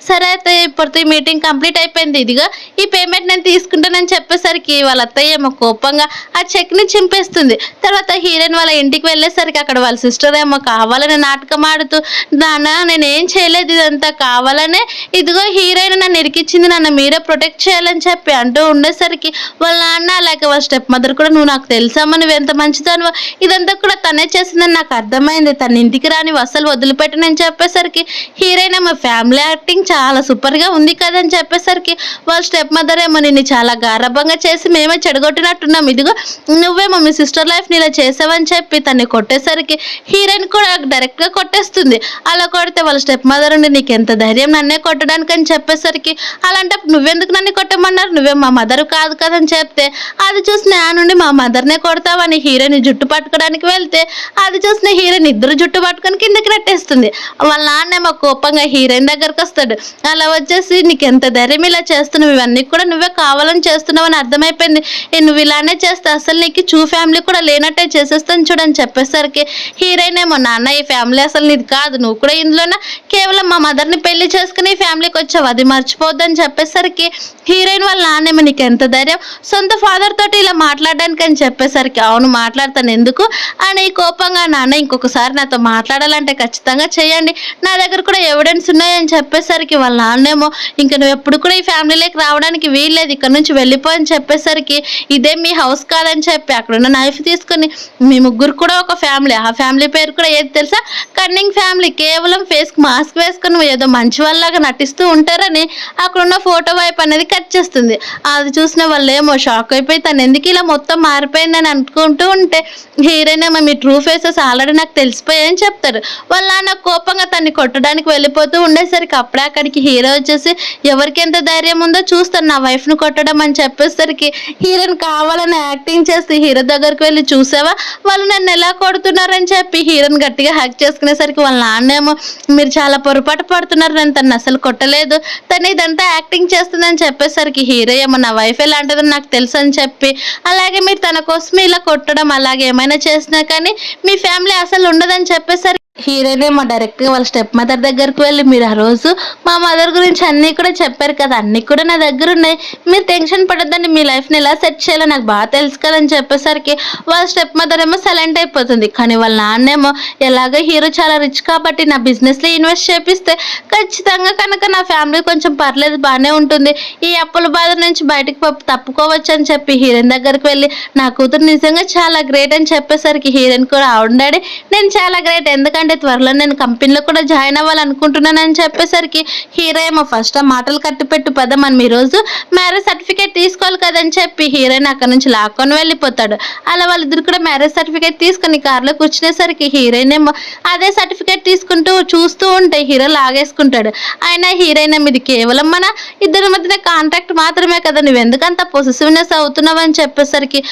సరే అయితే ఇప్పటితో ఈ మీటింగ్ కంప్లీట్ అయిపోయింది, ఇదిగా ఈ పేమెంట్ నేను తీసుకుంటానని చెప్పేసరికి వాళ్ళ అత్తయ్య ఏమో కోపంగా ఆ చెక్ని చింపేస్తుంది. తర్వాత హీరోయిన్ వాళ్ళ ఇంటికి వెళ్ళేసరికి అక్కడ వాళ్ళ సిస్టర్ ఏమో కావాలని నాటకం ఆడుతూ నాన్న నేనేం చేయలేదు ఇదంతా కావాలనే, ఇదిగో హీరోయిన్ నన్ను ఇరికిచ్చింది, నన్ను మీరే ప్రొటెక్ట్ చేయాలని చెప్పి అంటూ ఉండేసరికి వాళ్ళ నాన్న అలాగే వాళ్ళ స్టెప్ మదర్ కూడా నువ్వు నాకు తెలుసామా నువ్వు ఎంత మంచిదానివో, ఇదంతా కూడా తనే చేసిందని నాకు అర్థమైంది, తన ఇంటికి రాని అసలు వదిలిపెట్టనని చెప్పేసరికి హీరోయిన్ ఏమో ఫ్యామిలీ యాక్టింగ్ చాలా సూపర్గా ఉంది కదా అని చెప్పేసరికి వాళ్ళ స్టెప్ మదర్ ఏమో నిన్ను చాలా గారభంగా చేసి మేమే చెడగొట్టినట్టున్నాం, ఇదిగో నువ్వేమో మీ సిస్టర్ లైఫ్ ఇలా చేసావని చెప్పి తన్ని కొట్టేసరికి హీరోయిన్ కూడా డైరెక్ట్గా కొట్టేస్తుంది. అలా కొడితే వాళ్ళ స్టెప్ మదర్ ఉండి నీకు ఎంత ధైర్యం నన్నే కొట్టడానికి అని చెప్పేసరికి అలాంటప్పుడు నువ్వెందుకు నన్ను కొట్టమన్నారు, నువ్వే మా మదర్ కాదు కదని చెప్తే అది చూసిన ఆ నుండి మా మదర్నే కొడతావని హీరోని జుట్టు పట్టుకోవడానికి వెళ్తే అది చూసిన హీరోయిన్ ఇద్దరు జుట్టు పట్టుకొని కిందకి నెట్టేస్తుంది. వాళ్ళ నాన్నేమో కోపంగా హీరోయిన్ దగ్గరకు వస్తాడు. అలా వచ్చేసి నీకు ఎంత ధైర్యం ఇలా చేస్తున్నావు, ఇవన్నీ కూడా నువ్వే కావాలని చేస్తున్నావు అని అర్థమైపోయింది, నువ్వు ఇలానే చేస్తే అసలు నీకు ఫ్యామిలీ కూడా లేనట్టే చేసేస్తాను చూడని చెప్పేసరికి హీరోయిన్ ఏమో నాన్న ఈ ఫ్యామిలీ అసలు నీది కాదు, నువ్వు కూడా ఇందులోనే కేవలం మా మదర్ని పెళ్లి చేసుకుని ఈ ఫ్యామిలీకి వచ్చావు, అది మర్చిపోద్దని చెప్పేసరికి హీరోయిన్ వాళ్ళ నాన్నేమో నీకు ఎంత ధైర్యం సొంత ఫాదర్ తోటి ఇలా మాట్లాడడానికి అని చెప్పేసరికి అవును మాట్లాడతాను ఎందుకు అని కోపంగా నాన్న ఇంకొకసారి నాతో మాట్లాడాలంటే ఖచ్చితంగా చేయండి, నా దగ్గర కూడా ఎవిడెన్స్ ఉన్నాయని చెప్పేసరికి వాళ్ళ నాన్నేమో ఇంకా నువ్వు ఎప్పుడు కూడా ఈ ఫ్యామిలీలోకి రావడానికి వీల్లేదు, ఇక్కడ నుంచి వెళ్ళిపోయని చెప్పేసరికి ఇదే మీ హౌస్ కాదని చెప్పి అక్కడున్న నైఫ్ తీసుకొని మీ ముగ్గురు కూడా ఒక ఫ్యామిలీ, ఆ ఫ్యామిలీ పేరు కూడా ఏది తెలుసా కన్నింగ్ ఫ్యామిలీ, కేవలం ఫేస్కి మాస్క్ వేసుకొని ఏదో మంచి వాళ్ళలాగా నటిస్తూ ఉంటారని అక్కడున్న ఫోటో వైపు అనేది కట్ చేస్తుంది. అది చూసిన వాళ్ళు ఏమో షాక్ అయిపోయి తను ఎందుకు ఇలా మొత్తం మారిపోయిందని అనుకుంటూ ఉంటే హీరోయిన్ ఏమో మీ ట్రూ ఫేసెస్ ఆల్రెడీ నాకు తెలిసిపోయాయని చెప్తారు. వాళ్ళ నాన్న కోపంగా తన్ని కొట్టడానికి వెళ్ళిపోతూ ఉండేసరికి అప్పుడే అక్కడికి హీరో వచ్చేసి ఎవరికి ఎంత ధైర్యం ఉందో చూస్తాను నా వైఫ్ను కొట్టడం అని చెప్పేసరికి హీరోయిన్ కావాలని యాక్టింగ్ చేస్తే హీరో దగ్గరికి వెళ్ళి చూసావా వాళ్ళు నన్ను ఎలా కొడుతున్నారని చెప్పి హీరోయిన్ గట్టిగా హ్యాక్ చేసుకునేసరికి వాళ్ళ నాన్నేమో మీరు చాలా పొరపాటు పడుతున్నారు, నేను తను అసలు కొట్టలేదు, తను ఇదంతా యాక్టింగ్ చేస్తుందని చెప్పేసరికి హీరో ఏమో నా వైఫ్ ఎలాంటిదని నాకు తెలుసు అని చెప్పి అలాగే మీరు తన కోసం ఇలా కొట్టడం అలాగే ఏమైనా చేసినా కానీ మీ ఫ్యామిలీ అసలు ఉండదని చెప్పేసరికి హీరోయిన్ ఏమో డైరెక్ట్గా వాళ్ళ స్టెప్ మదర్ దగ్గరికి వెళ్ళి మీరు ఆ రోజు మా మదర్ గురించి అన్నీ కూడా చెప్పారు కదా, అన్నీ కూడా నా దగ్గర ఉన్నాయి, మీరు టెన్షన్ పడద్దండి, మీ లైఫ్ని ఎలా సెట్ చేయాలో నాకు బాగా తెలుసు కదా అని చెప్పేసరికి వాళ్ళ స్టెప్ మదర్ ఏమో సైలెంట్ అయిపోతుంది. కానీ వాళ్ళ నాన్నేమో ఎలాగో హీరో చాలా రిచ్ కాబట్టి నా బిజినెస్లో ఇన్వెస్ట్ చేపిస్తే ఖచ్చితంగా కనుక నా ఫ్యామిలీ కొంచెం పర్లేదు బాగానే ఉంటుంది, ఈ అప్పుల బాధ నుంచి బయటకు తప్పుకోవచ్చు అని చెప్పి హీరోయిన్ దగ్గరికి వెళ్ళి నా కూతురు నిజంగా చాలా గ్రేట్ అని చెప్పేసరికి హీరోయిన్ కూడా అవును డాడీ నేను చాలా గ్రేట్, ఎందుకంటే త్వరలో నేను కంపెనీలో కూడా జాయిన్ అవ్వాలనుకుంటున్నానని చెప్పేసరికి హీరో ఏమో ఫస్ట్ ఆ మాటలు కట్టిపెట్టు పద మనం ఈరోజు మ్యారేజ్ సర్టిఫికేట్ తీసుకోవాలి కదని చెప్పి హీరోయిన్ అక్కడ నుంచి లాక్కొని వెళ్ళిపోతాడు. అలా వాళ్ళిద్దరు కూడా మ్యారేజ్ సర్టిఫికేట్ తీసుకొని కార్లో కూర్చునేసరికి హీరోయిన్ ఏమో అదే సర్టిఫికేట్ తీసుకుంటూ చూస్తూ ఉంటే హీరో లాగేసుకుంటాడు. అయినా హీరోయిన్ ఇది కేవలం మన ఇద్దరి మధ్యన కాంట్రాక్ట్ మాత్రమే కదా, నువ్వు ఎందుకంత పొసెసివ్నెస్ అవుతున్నావు అని చెప్పేసరికి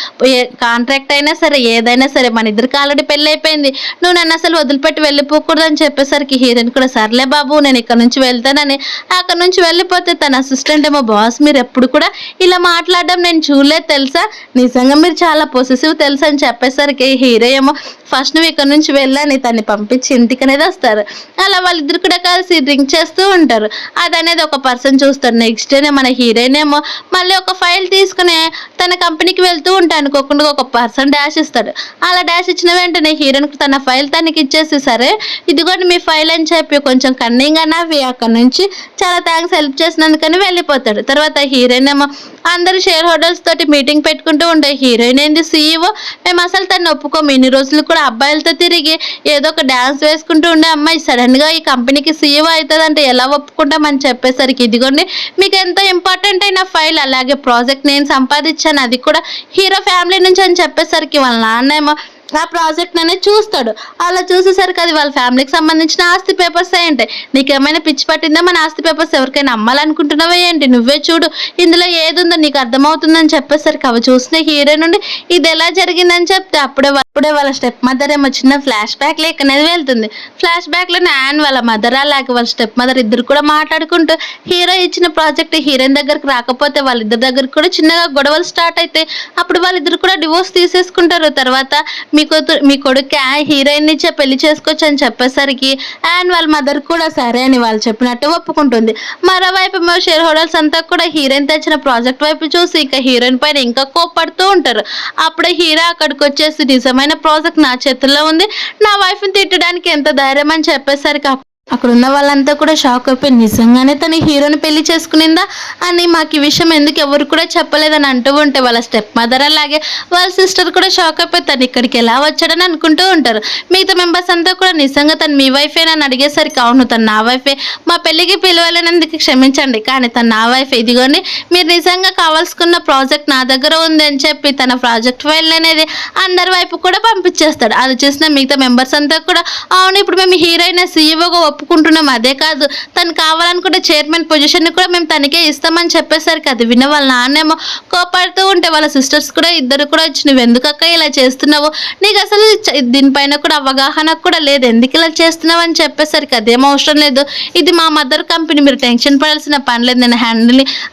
కాంట్రాక్ట్ అయినా సరే ఏదైనా సరే మన ఇద్దరికి ఆల్రెడీ పెళ్ళి అయిపోయింది, నువ్వు నన్ను అసలు వదిలిపెట్టి వెళ్ళిపోకూడదు అని చెప్పేసరికి హీరోయిన్ కూడా సర్లే బాబు నేను ఇక్కడ నుంచి వెళ్తానని అక్కడ నుంచి వెళ్ళిపోతే తన అసిస్టెంట్ ఏమో బాస్ మీరు ఎప్పుడు కూడా ఇలా మాట్లాడడం నేను చూడలేదు తెలుసా, నిజంగా మీరు చాలా పొసెసివ్ తెలుసా అని చెప్పేసరికి హీరో ఏమో ఫస్ట్ నువ్వు ఇక్కడ నుంచి వెళ్ళని తన్ని పంపించి ఇంటికి అనేది వస్తారు. అలా వాళ్ళిద్దరు కూడా కలిసి డ్రింక్ చేస్తూ ఉంటారు. అది అనేది ఒక పర్సన్ చూస్తారు. నెక్స్ట్ డేనే మన హీరోయిన్ ఏమో మళ్ళీ ఒక ఫైల్ తీసుకుని తన కంపెనీకి వెళ్తూ ఉంటే అనుకోకుండా ఒక పర్సన్ డాష్ ఇస్తాడు. అలా డాష్ ఇచ్చిన వెంటనే హీరోయిన్కి తన ఫైల్ తనకి ఇచ్చేసి సరే ఇదిగోండి మీ ఫైల్ అని చెప్పి కొంచెం కన్నింగ్గా నవ్వి అక్కడ నుంచి చాలా థ్యాంక్స్ హెల్ప్ చేసినందుకని వెళ్ళిపోతాడు. తర్వాత హీరోయిన్ ఏమో అందరు షేర్ హోల్డర్స్ తోటి మీటింగ్ పెట్టుకుంటూ ఉండే హీరోయిన్ ఏంది సీఈఓ మేము అసలు తను ఒప్పుకోము, ఇన్ని రోజులు కూడా అబ్బాయిలతో తిరిగి ఏదో ఒక డ్యాన్స్ వేసుకుంటూ ఉండే అమ్మాయి సడన్ గా ఈ కంపెనీకి సీఈఓ అవుతుందంటే ఎలా ఒప్పుకుంటామని చెప్పేసరికి ఇదిగోండి మీకు ఎంతో ఇంపార్టెంట్ అయిన ఫైల్, అలాగే ప్రాజెక్ట్ నేను సంపాదించాను అది కూడా హీరో ఫ్యామిలీ నుంచి అని చెప్పేసరికి వాళ్ళ నాన్న ఏమో ఆ ప్రాజెక్ట్ అనేది చూస్తాడు. అలా చూసేసరికి అది వాళ్ళ ఫ్యామిలీకి సంబంధించిన ఆస్తి పేపర్స్ అయి ఉంటాయి. నీకేమైనా పిచ్చి పట్టిందా, మన ఆస్తి పేపర్స్ ఎవరికైనా అమ్మాలనుకుంటున్నావా ఏంటి, నువ్వే చూడు ఇందులో ఏది ఉందో నీకు అర్థమవుతుందని చెప్పేసరికి అవి చూసిన హీరో నుండి ఇది ఎలా జరిగిందని చెప్తే అప్పుడే వాళ్ళ స్టెప్ మదర్ ఏమో చిన్న ఫ్లాష్ బ్యాక్ లేక అనేది వెళ్తుంది. ఫ్లాష్ బ్యాక్ లో యాన్ వాళ్ళ మదర్ అలాగే వాళ్ళ స్టెప్ మదర్ ఇద్దరు కూడా మాట్లాడుకుంటూ హీరో ఇచ్చిన ప్రాజెక్ట్ హీరోయిన్ దగ్గరకు రాకపోతే వాళ్ళిద్దరి దగ్గరకు కూడా చిన్నగా గొడవలు స్టార్ట్ అయితే అప్పుడు వాళ్ళిద్దరు కూడా డివోర్స్ తీసేసుకుంటారు. తర్వాత మీ కొడుకు హీరోయిన్ నుంచే పెళ్లి చేసుకోవచ్చు అని చెప్పేసరికి అండ్ వాళ్ళ మదర్ కూడా సరే అని వాళ్ళు చెప్పినట్టు ఒప్పుకుంటుంది. మరోవైపు షేర్ హోల్డర్స్ అంతా కూడా హీరోయిన్ తెచ్చిన ప్రాజెక్ట్ వైపు చూసి ఇక హీరోయిన్ పైన ఇంకా కోప్పడుతూ ఉంటారు. అప్పుడే హీరో అక్కడికి వచ్చేసి నిజమైన ప్రాజెక్ట్ నా చేతుల్లో ఉంది, నా వైఫ్ని తిట్టడానికి ఎంత ధైర్యం అని చెప్పేసరికి అక్కడ ఉన్న వాళ్ళంతా కూడా షాక్ అయిపోయి నిజంగానే తన హీరోని పెళ్లి చేసుకునిందా అని మాకు ఈ విషయం ఎందుకు ఎవరు కూడా చెప్పలేదని అంటూ ఉంటే వాళ్ళ స్టెప్ మదర్ అలాగే వాళ్ళ సిస్టర్ కూడా షాక్ అయిపోయి తను ఇక్కడికి ఎలా వచ్చాడని అనుకుంటూ ఉంటారు. మిగతా మెంబర్స్ అంతా కూడా నిజంగా తను మీ వైఫే అని అడిగేసరికి అవును తను నా వైఫే, మా పెళ్లికి పిలవలేనందుకు క్షమించండి కానీ తను నా వైఫే, ఇదిగోండి మీరు నిజంగా కావాల్సుకున్న ప్రాజెక్ట్ నా దగ్గర ఉంది అని చెప్పి తన ప్రాజెక్ట్ ఫైల్ అనేది అందరి వైపు కూడా పంపించేస్తాడు. అది చూసిన మిగతా మెంబర్స్ అంతా కూడా అవును ఇప్పుడు మేము హీరోయిన్ సీఈఓగా ఒప్పుకుంటున్నాం, అదే కాదు తను కావాలనుకుంటే చైర్మన్ పొజిషన్ కూడా మేము తనకే ఇస్తామని చెప్పేసరికి అది విన్న వాళ్ళ నాన్నేమో కోపడుతూ ఉంటే వాళ్ళ సిస్టర్స్ కూడా ఇద్దరు కూడా వచ్చి నువ్వు ఎందుకక్క ఇలా చేస్తున్నావు, నీకు అసలు దీనిపైన కూడా అవగాహన కూడా లేదు, ఎందుకు ఇలా చేస్తున్నావు అని చెప్పేసరికి అదేమో అవసరం లేదు, ఇది మా మదర్ కంపెనీ మీరు టెన్షన్ పడాల్సిన పని లేదు, నేను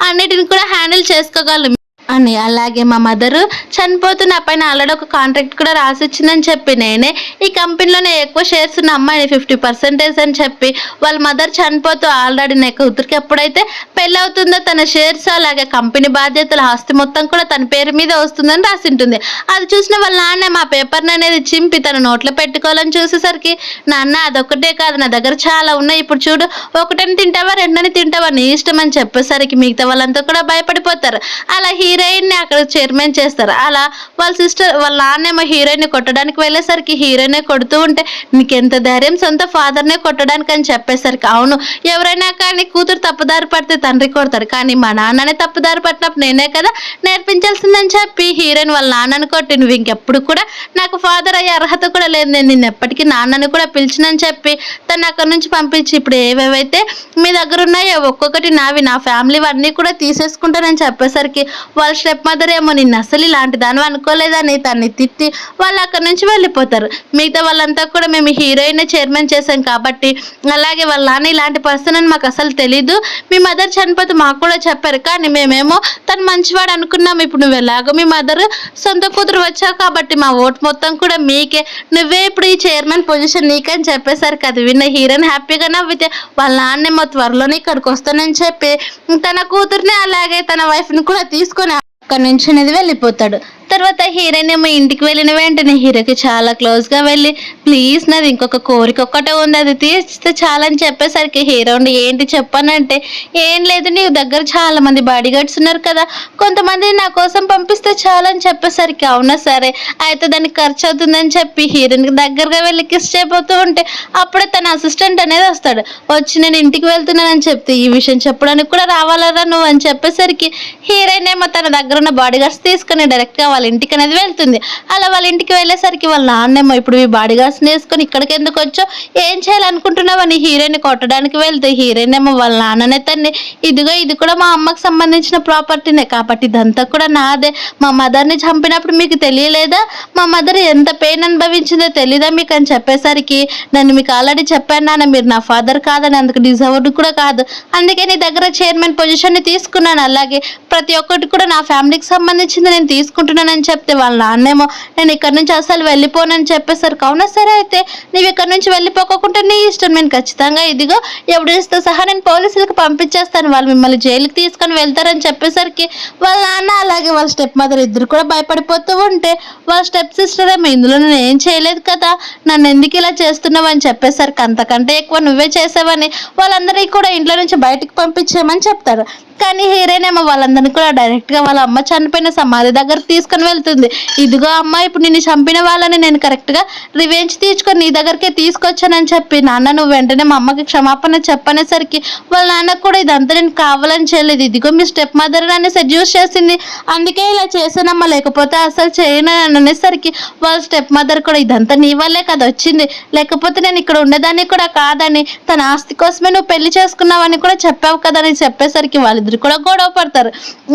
అన్నిటిని కూడా హ్యాండిల్ చేసుకోగలను అని. అలాగే మా మదరు చనిపోతూ నా పైన ఆల్రెడీ ఒక కాంట్రాక్ట్ కూడా రాసిచ్చిందని చెప్పి నేనే ఈ కంపెనీలోనే ఎక్కువ షేర్స్ ఉన్న అమ్మాయిని 50% అని చెప్పి వాళ్ళ మదర్ చనిపోతూ ఆల్రెడీ నా కూతురికి ఎప్పుడైతే పెళ్ళి అవుతుందో తన షేర్స్ అలాగే కంపెనీ బాధ్యతల ఆస్తి మొత్తం కూడా తన పేరు మీద వస్తుందని రాసింటుంది. అది చూసిన వాళ్ళ నాన్న మా పేపర్ని అనేది చింపి తన నోట్లో పెట్టుకోవాలని చూసేసరికి నాన్న అదొక్కటే కాదు నా దగ్గర చాలా ఉన్నాయి, ఇప్పుడు చూడు ఒకటని తింటావా రెండని తింటావా నీ ఇష్టం అని చెప్పేసరికి మిగతా వాళ్ళంతా కూడా భయపడిపోతారు. అలా హీరోయిన్ని అక్కడ చైర్మన్ చేస్తారు. అలా వాళ్ళ సిస్టర్ వాళ్ళ నాన్నేమో హీరోయిన్ని కొట్టడానికి వెళ్ళేసరికి హీరోయినే కొడుతూ ఉంటే నీకెంత ధైర్యం సొంత ఫాదర్నే కొట్టడానికి అని చెప్పేసరికి అవును ఎవరైనా కానీ కూతురు తప్పుదారి పడితే తండ్రి కొడతాడు కానీ మా నాన్ననే తప్పుదారి పట్టినప్పుడు నేనే కదా నేర్పించాల్సిందని చెప్పి హీరోయిన్ వాళ్ళ నాన్నని కొట్టి నువ్వు ఇంకెప్పుడు కూడా నాకు ఫాదర్ అయ్యే అర్హత కూడా లేదు, నేను నిన్ను ఎప్పటికీ నాన్నని కూడా పిలిచినని చెప్పి తను అక్కడి నుంచి పంపించి ఇప్పుడు ఏవేవైతే మీ దగ్గర ఉన్నాయో ఒక్కొక్కటి నావి నా ఫ్యామిలీ అన్నీ కూడా తీసేసుకుంటానని చెప్పేసరికి వాళ్ళ స్టెప్ మదర్ ఏమో నిన్ను అసలు ఇలాంటి దాని అనుకోలేదని తన్ని తిట్టి వాళ్ళు అక్కడి నుంచి వెళ్ళిపోతారు. మిగతా వాళ్ళంతా కూడా మేము హీరోయిన్ చైర్మన్ చేశాం కాబట్టి అలాగే వాళ్ళ నాన్న ఇలాంటి పర్సన్ అని మాకు అసలు తెలీదు, మీ మదర్ చనిపోతే మాకు కూడా చెప్పారు కానీ మేమేమో తను మంచివాడు అనుకున్నాం, ఇప్పుడు నువ్వు ఎలాగో మీ మదర్ సొంత కూతురు వచ్చావు కాబట్టి మా ఓటు మొత్తం కూడా మీకే, నువ్వే ఇప్పుడు ఈ చైర్మన్ పొజిషన్ నీకని చెప్పేసరికి అది విన్న హీరోయిన్ హ్యాపీగా నవ్వితే వాళ్ళ నాన్నేమో త్వరలోనే ఇక్కడికి వస్తానని చెప్పి తన కూతుర్ని అలాగే తన వైఫ్ని కూడా తీసుకొని అక్కడి నుంచి అనేది వెళ్ళిపోతాడు. తర్వాత హీరోయిన్ ఏమో ఇంటికి వెళ్ళిన వెంటనే హీరోకి చాలా క్లోజ్గా వెళ్ళి ప్లీజ్ నాది ఇంకొక కోరిక ఒక్కటే ఉంది అది తీస్తే చాలని చెప్పేసరికి హీరో ఉండి ఏంటి చెప్పానంటే ఏం లేదు నీ దగ్గర చాలా మంది బాడీ గార్డ్స్ ఉన్నారు కదా కొంతమంది నా కోసం పంపిస్తే చాలని చెప్పేసరికి అవునా సరే అయితే దానికి ఖర్చు అవుతుందని చెప్పి హీరోయిన్కి దగ్గరగా వెళ్ళి కిస్ చేయబోతూ ఉంటే అప్పుడే తన అసిస్టెంట్ అనేది వస్తాడు. వచ్చి నేను ఇంటికి వెళ్తున్నానని చెప్తే ఈ విషయం చెప్పడానికి కూడా రావాలరా నువ్వు అని చెప్పేసరికి హీరోయిన్ ఏమో తన దగ్గర ఉన్న బాడీ గార్డ్స్ తీసుకుని డైరెక్ట్గా వాళ్ళ ఇంటికి అనేది వెళ్తుంది. అలా వాళ్ళ ఇంటికి వెళ్ళేసరికి వాళ్ళ నాన్నేమో ఇప్పుడు ఈ బాడీ గార్డ్స్ వేసుకొని ఇక్కడికి ఎందుకు వచ్చో ఏం చేయాలనుకుంటున్నావు అని హీరోయిన్ కొట్టడానికి వెళ్తే హీరోయిన్ ఏమో వాళ్ళ నాన్ననే తన్ని ఇదిగో ఇది కూడా మా అమ్మకి సంబంధించిన ప్రాపర్టీనే కాబట్టి ఇదంతా కూడా నాదే, మా మదర్ని చంపినప్పుడు మీకు తెలియలేదా, మా మదర్ ఎంత పెయిన్ అనుభవించిందో తెలీదా మీకు అని చెప్పేసరికి నేను మీకు ఆల్రెడీ చెప్పాను నాన్న మీరు నా ఫాదర్ కాదని అందుకు డిజర్వ్డ్ కూడా కాదు, అందుకే నీ దగ్గర చైర్మన్ పొజిషన్ని తీసుకున్నాను, అలాగే ప్రతి ఒక్కటి కూడా నా ఫ్యామిలీకి సంబంధించింది నేను తీసుకుంటున్నాను వెళ్ళిపోతానని చెప్తే వాళ్ళ నాన్నేమో నేను ఇక్కడ నుంచి అసలు వెళ్ళిపోనని చెప్పేసరికి అవునా సరే అయితే నువ్వు ఇక్కడ నుంచి వెళ్ళిపోకుండా నీ ఇష్టం, నేను ఖచ్చితంగా ఇదిగో ఎవిడెన్స్తో సహా నేను పోలీసులకు పంపించేస్తాను, వాళ్ళు మిమ్మల్ని జైలుకి తీసుకొని వెళ్తారని చెప్పేసరికి వాళ్ళ నాన్న అలాగే వాళ్ళ స్టెప్ మదర్ ఇద్దరు కూడా భయపడిపోతూ ఉంటే వాళ్ళ స్టెప్ సిస్టర్ ఏమో ఇందులో నేను ఏం చేయలేదు కదా, నన్ను ఎందుకు ఇలా చేస్తున్నావు అని చెప్పేసరికి అంతకంటే ఎక్కువ నువ్వే చేసావని వాళ్ళందరినీ కూడా ఇంట్లో నుంచి బయటకు పంపించేయమని చెప్తారు. కానీ హీరోయిన్ ఏమో వాళ్ళందరినీ కూడా డైరెక్ట్గా వాళ్ళ అమ్మ చనిపోయిన సమాధి దగ్గర తీసుకొని వెళ్తుంది. ఇదిగో అమ్మ ఇప్పుడు నిన్ను చంపిన వాళ్ళని నేను కరెక్ట్గా రివెంజ్ తీర్చుకొని నీ దగ్గరికే తీసుకొచ్చానని చెప్పి నాన్న నువ్వు వెంటనే మా అమ్మకి క్షమాపణ చెప్పనేసరికి వాళ్ళ నాన్నకు కూడా ఇదంతా నేను కావాలని చేయలేదు, ఇదిగో మీ స్టెప్ మదర్ నన్ను సెడ్యూస్ చేసింది అందుకే ఇలా చేశానమ్మా, లేకపోతే అసలు చేయను అనేసరికి వాళ్ళ స్టెప్ మదర్ కూడా ఇదంతా నీ వల్లే కదా వచ్చింది, లేకపోతే నేను ఇక్కడ ఉండేదాన్ని కూడా కాదని, తన ఆస్తి కోసమే నువ్వు పెళ్లి చేసుకున్నావని కూడా చెప్పావు కదా అని చెప్పేసరికి వాళ్ళిద్దరు కూడా గొడవ పడతారు.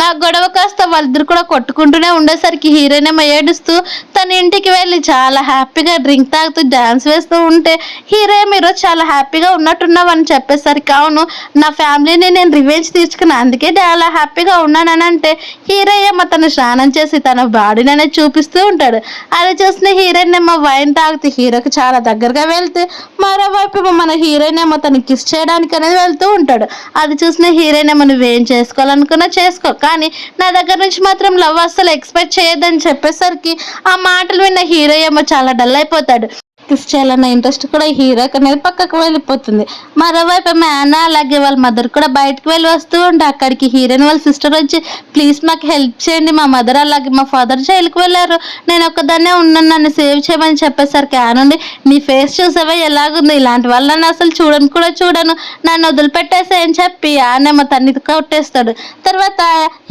ఆ గొడవ కాస్త వాళ్ళిద్దరు కూడా కొట్టుకుంటూనే ఉండేసరికి హీరోయిన్ ఏమో ఏడుస్తూ తన ఇంటికి వెళ్ళి చాలా హ్యాపీగా డ్రింక్ తాగుతూ డ్యాన్స్ వేస్తూ ఉంటే హీరో మీరు చాలా హ్యాపీగా ఉన్నట్టున్నావు అని చెప్పేసరికి అవును నా ఫ్యామిలీని నేను రివెంజ్ తీసుకున్నా అందుకే చాలా హ్యాపీగా ఉన్నానని అంటే హీరో ఏమో తను స్నానం చేసి తన బాడీని అనేది చూపిస్తూ ఉంటాడు. అది చూసిన హీరోయిన్ ఏమో వైన్ తాగుతూ హీరోకి చాలా దగ్గరగా వెళ్తే మరోవైపు మన హీరోయిన్ ఏమో తను కిస్ చేయడానికి అనేది వెళ్తూ ఉంటాడు. అది చూసిన హీరోయిన్ ఏమో నువ్వేం చేసుకోవాలనుకున్నా చేసుకో, కానీ నా దగ్గర నుంచి మాత్రం లవ్ అస్సలు ఎక్స్పెక్ట్ చేయొద్దని చెప్పేసరికి ఆ మాటలు విన్న హీరో ఏమో చాలా డల్ అయిపోతాడు. కిస్ చేయాలన్న ఇంట్రెస్ట్ కూడా హీరోకి అనేది పక్కకు వెళ్ళిపోతుంది. మరోవైపు అన్న అలాగే వాళ్ళ మదర్ కూడా బయటకు వెళ్ళి వస్తూ ఉంటే అక్కడికి హీరోయిన్ వాళ్ళ సిస్టర్ వచ్చి ప్లీజ్ మాకు హెల్ప్ చేయండి, మా మదర్ అలాగే మా ఫాదర్ జైలుకి వెళ్ళారు, నేను ఒక్కదాన్నే ఉన్నాను, నన్ను సేవ్ చేయమని చెప్పేసరికి ఆనండి నీ ఫేస్ చూసావా ఎలాగుంది, ఇలాంటి వాళ్ళు నన్ను అసలు చూడను కూడా చూడను, నన్ను వదిలిపెట్టేసే అని చెప్పి ఆనేమో తన్ని కొట్టేస్తాడు. తర్వాత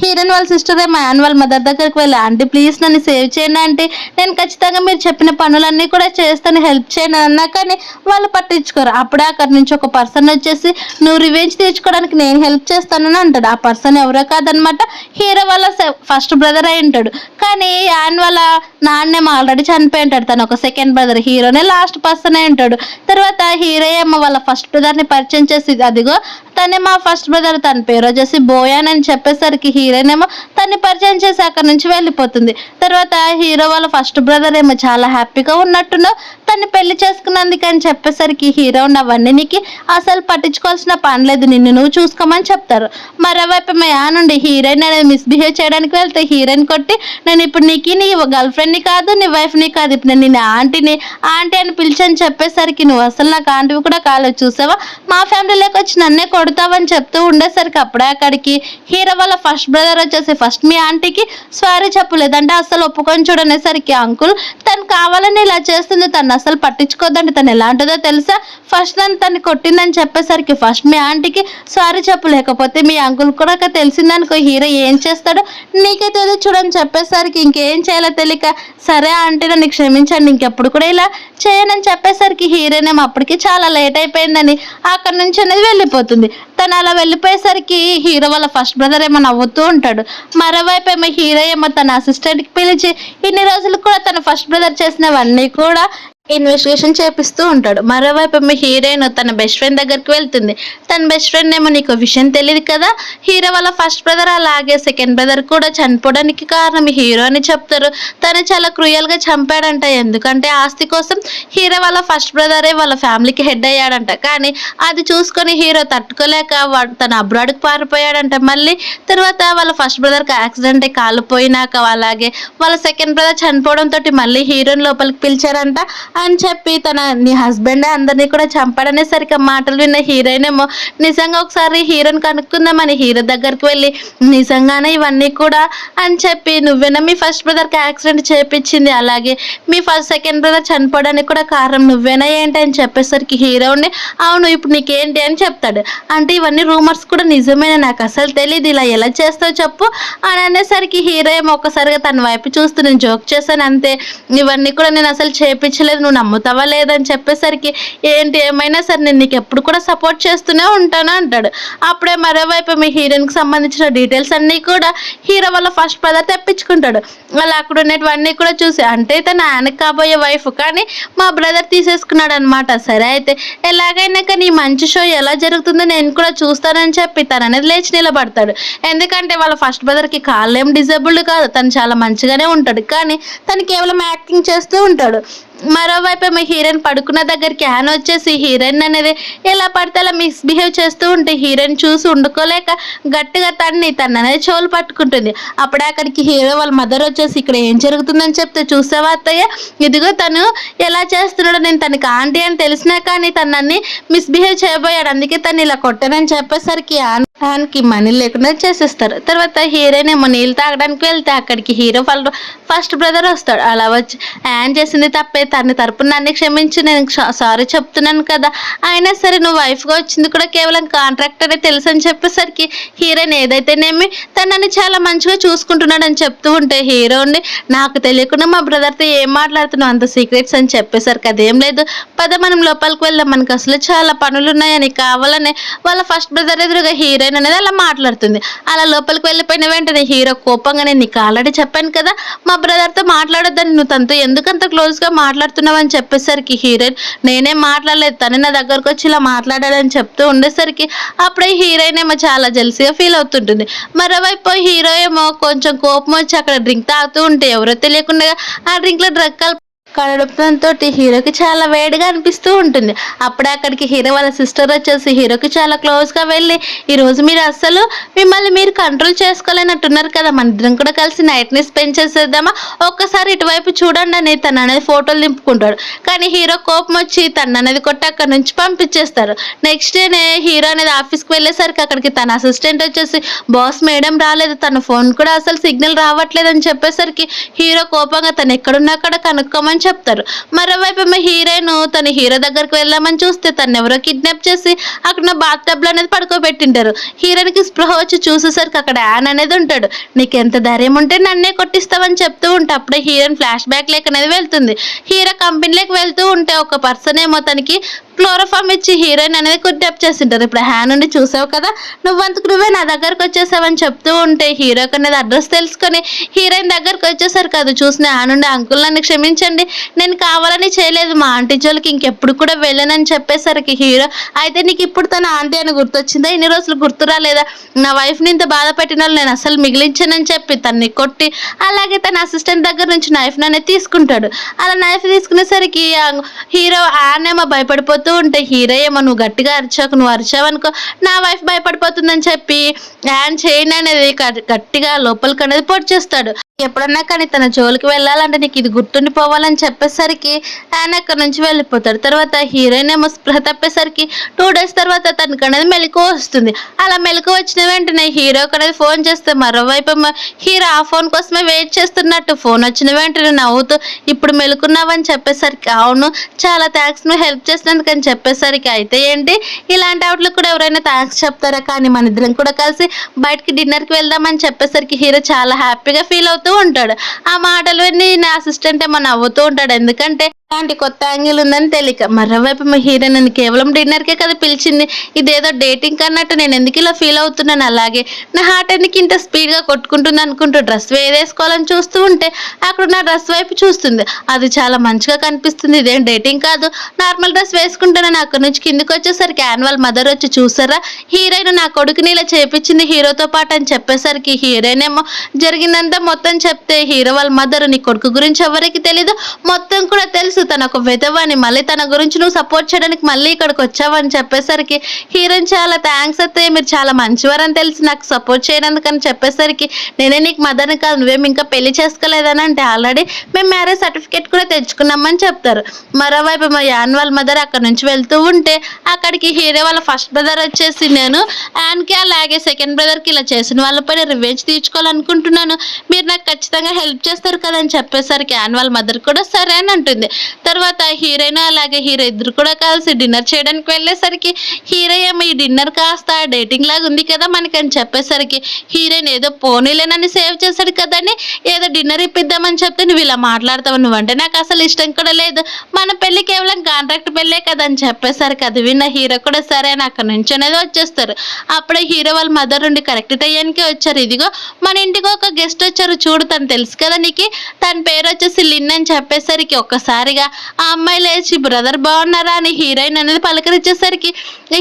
హీరోయిన్ వాళ్ళ సిస్టర్ ఏమో వాళ్ళ మదర్ దగ్గరికి వెళ్ళి ఆంటీ ప్లీజ్ నన్ను సేవ్ చేయండి అంటే నేను ఖచ్చితంగా మీరు చెప్పిన పనులన్నీ కూడా చేస్తాను హెల్ప్ చేయను అన్నా కానీ వాళ్ళు పట్టించుకోరు. అప్పుడే అక్కడి నుంచి ఒక పర్సన్ వచ్చేసి నువ్వు రివెంజ్ తీర్చుకోవడానికి నేను హెల్ప్ చేస్తానని అంటాడు. ఆ పర్సన్ ఎవరో కాదనమాట హీరో వాళ్ళ ఫస్ట్ బ్రదర్ అయి ఉంటాడు. కానీ యాన్ వాళ్ళ నాన్నేమో ఆల్రెడీ చనిపోయి ఉంటాడు, తను ఒక సెకండ్ బ్రదర్, హీరోనే లాస్ట్ పర్సన్ అయి ఉంటాడు. తర్వాత హీరో ఏమో వాళ్ళ ఫస్ట్ బ్రదర్ని పరిచయం చేసి అదిగో తనే మా ఫస్ట్ బ్రదర్, తన పేరు వచ్చేసి బోయాన్ అని చెప్పేసరికి హీరోయిన్ ఏమో తన్ని పరిచయం చేసి అక్కడి నుంచి వెళ్ళిపోతుంది. తర్వాత హీరో వాళ్ళ ఫస్ట్ బ్రదర్ ఏమో చాలా హ్యాపీగా ఉన్నట్టున్నావు తన్ని పెళ్లి చేసుకున్నందుకు అని చెప్పేసరికి హీరో అవన్నీ నీకు అసలు పట్టించుకోవాల్సిన పని లేదు, నిన్ను నువ్వు చూసుకోమని చెప్తారు. మరోవైపు నుండి హీరోయిన్ అనేది మిస్బిహేవ్ చేయడానికి వెళ్తే హీరోయిన్ కొట్టి నేను ఇప్పుడు నీకు నీ గర్ల్ ఫ్రెండ్ని కాదు నీ వైఫ్ని కాదు, ఇప్పుడు నేను నీ ఆంటీ అని పిలిచని చెప్పేసరికి నువ్వు అసలు నాకు ఆంటీవి కూడా కాలేదు, చూసావా మా ఫ్యామిలీలోకి వచ్చి నన్నే కొడతావని చెప్తూ ఉండేసరికి అప్పుడే అక్కడికి హీరో వాళ్ళ ఫస్ట్ బ్రదర్ వచ్చేసి ఫస్ట్ మీ ఆంటీకి సారీ చెప్పు లేదంటే అసలు ఒప్పుకొని చూడనేసరికి అంకుల్ తను కావాలని ఇలా చేస్తుంది, తను అసలు పట్టించుకోద్దండి, తను ఎలాంటిదో తెలుసా, ఫస్ట్ తను కొట్టిందని చెప్పేసరికి ఫస్ట్ మీ ఆంటీకి సారీ చెప్పు లేకపోతే మీ అంకుల్ కూడా తెలిసిందనుకో హీరో ఏం చేస్తాడో నీకే తెలియదు చూడని చెప్పేసరికి ఇంకేం చేయాలో తెలియక సరే ఆంటీ నన్ను క్షమించండి ఇంకెప్పుడు కూడా ఇలా చేయనని చెప్పేసరికి హీరోయిన్ అప్పటికి చాలా లేట్ అయిపోయిందని అక్కడి నుంచి అనేది వెళ్ళిపోతుంది. తను అలా వెళ్ళిపోయేసరికి హీరో వాళ్ళ ఫస్ట్ బ్రదర్ ఏమో నవ్వుతూ ఉంటాడు. మరోవైపు ఏమో హీరో ఏమో తన అసిస్టెంట్కి పిలిచి ఇన్ని రోజులు కూడా తన ఫస్ట్ బ్రదర్ చేసినవన్నీ కూడా ఇన్వెస్టిగేషన్ చేపిస్తూ ఉంటాడు. మరోవైపు మీ హీరోయిన్ తన బెస్ట్ ఫ్రెండ్ దగ్గరికి వెళ్తుంది. తన బెస్ట్ ఫ్రెండ్ ఏమో నీకు విషయం తెలియదు కదా, హీరో వాళ్ళ ఫస్ట్ బ్రదర్ అలాగే సెకండ్ బ్రదర్ కూడా చనిపోవడానికి కారణం హీరో అని చెప్తారు. తను చాలా క్రూయల్గా చంపాడంట, ఎందుకంటే ఆస్తి కోసం హీరో వాళ్ళ ఫస్ట్ బ్రదరే వాళ్ళ ఫ్యామిలీకి హెడ్ అయ్యాడంట. కానీ అది చూసుకొని హీరో తట్టుకోలేక తన అబ్రాడ్కి పారిపోయాడంట. మళ్ళీ తర్వాత వాళ్ళ ఫస్ట్ బ్రదర్కి యాక్సిడెంట్ కాలు పోయినాక అలాగే వాళ్ళ సెకండ్ బ్రదర్ చనిపోవడంతో మళ్ళీ హీరోని లోపలికి పిలిచారంట అని చెప్పి నీ హస్బెండే అందరినీ కూడా చంపాడనేసరికి మాటలు విన్న హీరోయిన్ ఏమో నిజంగా ఒకసారి హీరోని కనుక్కుందామని హీరో దగ్గరికి వెళ్ళి నిజంగానే ఇవన్నీ కూడా అని చెప్పి నువ్వేనా మీ ఫస్ట్ బ్రదర్కి యాక్సిడెంట్ చేయించింది అలాగే మీ సెకండ్ బ్రదర్ చనిపోవడానికి కూడా కారణం నువ్వేనా ఏంటి అని చెప్పేసరికి హీరోని అవును ఇప్పుడు నీకేంటి అని చెప్తాడు. అంటే ఇవన్నీ రూమర్స్ కూడా నిజమేనా, నాకు అసలు తెలియదు, ఇలా ఎలా చేస్తావు చెప్పు అని అనేసరికి హీరో ఏమో ఒక్కసారిగా తన వైపు చూస్తూ నేను జోక్ చేశాను అంతే, ఇవన్నీ కూడా నేను అసలు చేయించలేదు, నువ్వు నమ్ముతావా లేదని చెప్పేసరికి ఏంటి ఏమైనా సరే నేను నీకు ఎప్పుడు కూడా సపోర్ట్ చేస్తూనే ఉంటాను అంటాడు. అప్పుడే మరోవైపు మీ హీరోయిన్కి సంబంధించిన డీటెయిల్స్ అన్నీ కూడా హీరో వాళ్ళ ఫస్ట్ బ్రదర్ తెప్పించుకుంటాడు. అలా అక్కడ ఉన్నటువన్నీ కూడా చూసి అంటే తన ఆయనకు కాబోయే వైఫ్ కానీ మా బ్రదర్ తీసేసుకున్నాడు అనమాట. సరే అయితే ఎలాగైనా కానీ మంచి షో ఎలా జరుగుతుందో నేను కూడా చూస్తానని చెప్పి తను అనేది లేచి నిలబడతాడు. ఎందుకంటే వాళ్ళ ఫస్ట్ బ్రదర్కి కాళ్ళు ఏం డిజేబుల్డ్ కాదు, తను చాలా మంచిగానే ఉంటాడు, కానీ తను కేవలం యాక్టింగ్ చేస్తూ ఉంటాడు. మరోవైపు మీ హీరోయిన్ పడుకున్న దగ్గరికి హ్యాన్ వచ్చేసి హీరోయిన్ అనేది ఎలా పడితే అలా మిస్బిహేవ్ చేస్తూ ఉంటే హీరోయిన్ చూసి ఉండుకోలేక గట్టిగా తను అనేది చెవులు పట్టుకుంటుంది. అప్పుడే అక్కడికి హీరో వాళ్ళ మదర్ వచ్చేసి ఇక్కడ ఏం జరుగుతుందని చెప్తే చూసావా అత్తయ్య, ఇదిగో తను ఎలా చేస్తున్నాడో, నేను తనకి ఆంటీ అని తెలిసినా కానీ తనని మిస్బిహేవ్ చేయబోయాడు, అందుకే తను ఇలా కొట్టానని చెప్పేసరికి ఆయనకి మనీ లేకుండా చేసేస్తారు. తర్వాత హీరోయిన్ ఏమో నీళ్ళు తాగడానికి వెళ్తే అక్కడికి హీరో వాళ్ళ ఫస్ట్ బ్రదర్ వస్తాడు. అలా వచ్చి యాన్ చేసింది తప్పే, తన తరపున నన్ను క్షమించి, నేను సారీ చెప్తున్నాను కదా, అయినా సరే నువ్వు వైఫ్గా వచ్చింది కూడా కేవలం కాంట్రాక్ట్ అనే తెలుసు అని చెప్పేసరికి హీరోయిన్ ఏదైతేనేమి తనని చాలా మంచిగా చూసుకుంటున్నాడని చెప్తూ ఉంటే హీరో ఉండి నాకు తెలియకుండా మా బ్రదర్తో ఏం మాట్లాడుతున్నావు అంత సీక్రెట్స్ అని చెప్పేసరికి అదేం లేదు, పద మనం లోపలికి వెళ్దాం, మనకు అసలు చాలా పనులు ఉన్నాయని కావాలని వాళ్ళ ఫస్ట్ బ్రదర్ ఎదురుగా హీరోయిన్ అనేది అలా మాట్లాడుతుంది. అలా లోపలికి వెళ్ళిపోయిన వెంటనే హీరో కోపంగా నేను నీకు ఆల్రెడీ చెప్పాను కదా మా బ్రదర్తో మాట్లాడొద్దని, నువ్వు తనతో ఎందుకంత క్లోజ్గా మాట్లాడుతున్నావు అని చెప్పేసరికి హీరోయిన్ నేనేం మాట్లాడలేదు, తను నా దగ్గరకు వచ్చి ఇలా మాట్లాడాలని చెప్తూ ఉండేసరికి అప్పుడే హీరోయిన్ ఏమో చాలా జెల్సీగా ఫీల్ అవుతుంటుంది. మరోవైపు హీరో ఏమో కొంచెం కోపం వచ్చి అక్కడ డ్రింక్ తాగుతూ ఉంటే ఎవరో తెలియకుండా ఆ డ్రింక్లో డ్రగ్ కలపడంతో హీరోకి చాలా వేడిగా అనిపిస్తూ ఉంటుంది. అప్పుడే అక్కడికి హీరో వాళ్ళ సిస్టర్ వచ్చేసి హీరోకి చాలా క్లోజ్గా వెళ్ళి ఈరోజు మీరు అస్సలు మిమ్మల్ని మీరు కంట్రోల్ చేసుకోలేనట్టున్నారు కదా, మన ఇద్దరం కూడా కలిసి నైట్ని స్పెండ్ చేసేద్దామా, ఒక్కసారి ఇటువైపు చూడండి అని తను అనేది ఫోటోలు నింపుకుంటాడు. కానీ హీరో కోపం వచ్చి తను అనేది కొట్టి అక్కడ నుంచి పంపించేస్తారు. నెక్స్ట్ డేనే హీరో అనేది ఆఫీస్కి వెళ్ళేసరికి అక్కడికి తన అసిస్టెంట్ వచ్చేసి బాస్ మేడం రాలేదు, తన ఫోన్ కూడా అసలు సిగ్నల్ రావట్లేదు అని చెప్పేసరికి హీరో కోపంగా తను ఎక్కడున్నా అక్కడ కనుక్కోమని చెప్తారు. మరోవైపు హీరోయిన్ తన హీరో దగ్గరికి వెళ్దామని చూస్తే తను ఎవరో కిడ్నాప్ చేసి అక్కడ బాత్ టబ్ లో అనేది పడుకోబెట్టింటారు. హీరోయిన్కి స్పృహ వచ్చి చూసేసరికి అక్కడ యాన్ అనేది ఉంటాడు. నీకు ఎంత ధైర్యం ఉంటే నన్నే కొట్టిస్తావని చెప్తూ ఉంటే అప్పుడే హీరోయిన్ ఫ్లాష్ బ్యాక్ లేక అనేది వెళ్తుంది. హీరో కంపెనీలోకి వెళ్తూ ఉంటే ఒక పర్సన్ ఏమో తనకి క్లోరోఫామ్ ఇచ్చి హీరోయిన్ అనేది కిడ్నాప్ చేసింటారు. ఇప్పుడు హ్యాన్ నుండి చూసావు కదా, నువ్వంతకు నువ్వే నా దగ్గరకు వచ్చేసావని చెప్తూ ఉంటే హీరోకి అనేది అడ్రస్ తెలుసుకొని హీరోయిన్ దగ్గరకు వచ్చేసరికి అది చూసిన హ్యాన్ నుండి అంకుల్ నన్ను క్షమించండి, నేను కావాలని చేయలేదు, మా ఆంటీ జోలికి ఇంకెప్పుడు కూడా వెళ్ళనని చెప్పేసరికి హీరో అయితే నీకు ఇప్పుడు తన ఆంటీ అని గుర్తొచ్చిందా, ఇన్ని రోజులు గుర్తు రాలేదా, నా వైఫ్ని ఇంత బాధ పెట్టిన వాళ్ళు నేను అసలు మిగిలించానని చెప్పి తన్ని కొట్టి అలాగే తన అసిస్టెంట్ దగ్గర నుంచి నైఫ్ అనేది తీసుకుంటాడు. అలా నైఫ్ తీసుకునేసరికి హీరో ఆనేమో భయపడిపోతూ ఉంటే హీరో ఏమో నువ్వు గట్టిగా అరిచావు, నువ్వు అరిచావనుకో నా వైఫ్ భయపడిపోతుందని చెప్పి హ్యాండ్ చైన్ అనేది గట్టిగా లోపలికి అనేది పొడి చేస్తాడు. ఎప్పుడన్నా కానీ తన జోలికి వెళ్ళాలంటే నీకు ఇది గుర్తుండిపోవాలని చెప్పేసరికి ఆయన అక్కడ నుంచి వెళ్ళిపోతాడు. తర్వాత హీరోయిన్ ఏమో స్పృహ తప్పేసరికి 2 days తర్వాత తనకు అనేది మెలకు వస్తుంది. అలా మెలకు వచ్చిన వెంటనే హీరోకి అనేది ఫోన్ చేస్తే మరోవైపు హీరో ఆ ఫోన్ కోసమే వెయిట్ చేస్తున్నట్టు ఫోన్ వచ్చిన వెంటనే నవ్వుతూ ఇప్పుడు మెలుకున్నావని చెప్పేసరికి అవును చాలా థ్యాంక్స్ నువ్వు హెల్ప్ చేసినందుకు అని చెప్పేసరికి అయితే ఏంటి ఇలాంటి అవుట్లకు కూడా ఎవరైనా థ్యాంక్స్ చెప్తారా, కానీ మన ఇద్దరం కూడా కలిసి బయటకి డిన్నర్కి వెళ్దామని చెప్పేసరికి హీరో చాలా హ్యాపీగా ఫీల్ అవుతాడు ఉంటాడు. ఆ మాటలు విని నా అసిస్టెంట్ ఏమో నవ్వుతూ ఉంటాడు, ఎందుకంటే అలాంటి కొత్త యాంగిల్ ఉందని తెలియక. మరోవైపు మా హీరో నన్ను కేవలం డిన్నర్కే కదా పిలిచింది, ఇదేదో డేటింగ్ అన్నట్టు నేను ఎందుకు ఇలా ఫీల్ అవుతున్నాను, అలాగే నా హార్ట్ ఎందుకు ఇంత స్పీడ్గా కొట్టుకుంటుంది అనుకుంటూ డ్రెస్ వేసుకోవాలని చూస్తూ ఉంటే అక్కడ నా డ్రెస్ వైపు చూస్తుంది. అది చాలా మంచిగా కనిపిస్తుంది, ఇదేం డేటింగ్ కాదు, నార్మల్ డ్రెస్ వేసుకుంటానని అక్కడ నుంచి కిందికి వచ్చేసరికి యాన్యువల్ మదర్ వచ్చి చూసారా హీరోయిన్ నా కొడుకుని ఇలా చేపించింది హీరోతో పాటు అని చెప్పేసరికి హీరోయిన్ ఏమో జరిగిందంతా మొత్తం చెప్తే హీరో వాళ్ళ మదర్ నీ కొడుకు గురించి ఎవరికి తెలీదు, మొత్తం కూడా తెలుసు, తన ఒక విధవని, మళ్ళీ తన గురించి నువ్వు సపోర్ట్ చేయడానికి మళ్ళీ ఇక్కడికి వచ్చావని చెప్పేసరికి హీరోయిన్ చాలా థ్యాంక్స్ అయితే మీరు చాలా మంచివారని తెలిసి నాకు సపోర్ట్ చేయడానికి అని చెప్పేసరికి నేనే నీకు మదర్ని కాదు, నువ్వేమి ఇంకా పెళ్లి చేసుకోలేదని అంటే ఆల్రెడీ మేము మ్యారేజ్ సర్టిఫికేట్ కూడా తెచ్చుకున్నామని చెప్తారు. మరోవైపు మా యాన్యువల్ మదర్ అక్కడ నుంచి వెళ్తూ ఉంటే అక్కడికి హీరో వాళ్ళ ఫస్ట్ బ్రదర్ వచ్చేసి నేను యాన్కి అలాగే సెకండ్ బ్రదర్కి ఇలా చేసిన వాళ్ళపైన రివెంజ్ తీర్చుకోవాలనుకుంటున్నాను, మీరు నాకు ఖచ్చితంగా హెల్ప్ చేస్తారు కదా అని చెప్పేసరికి యాన్యువల్ మదర్ కూడా సరే అని అంటుంది. తర్వాత హీరోయిన్ అలాగే హీరో ఇద్దరు కూడా కలిసి డిన్నర్ చేయడానికి వెళ్ళేసరికి హీరో ఏమో ఈ డిన్నర్ కాస్త డేటింగ్ లాగా ఉంది కదా మనకని చెప్పేసరికి హీరోయిన్ ఏదో పోనీలేనని సేవ్ చేశాడు కదని ఏదో డిన్నర్ ఇప్పిద్దామని చెప్తే నువ్వు ఇలా మాట్లాడతావు, నువ్వంటే నాకు అసలు ఇష్టం కూడా లేదు, మన పెళ్లి కేవలం కాంట్రాక్ట్ పెళ్ళే కదా అని చెప్పేసరికి అది విన్న హీరో కూడా సరే అని అక్కడ నుంచి అనేది వచ్చేస్తారు. అప్పుడే హీరో వాళ్ళ మదర్ నుండి కరెక్ట్ టైంకి వచ్చారు. ఇదిగో మన ఇంటికి ఒక గెస్ట్ వచ్చారు చూడు, తను తెలుసు కదా నీకు, తన పేరు వచ్చేసి లిన్ అని చెప్పేసరికి ఒక్కసారిగా ఆ అమ్మాయి లేచి బ్రదర్ బాగున్నారా అని హీరోయిన్ అనేది పలకరించేసరికి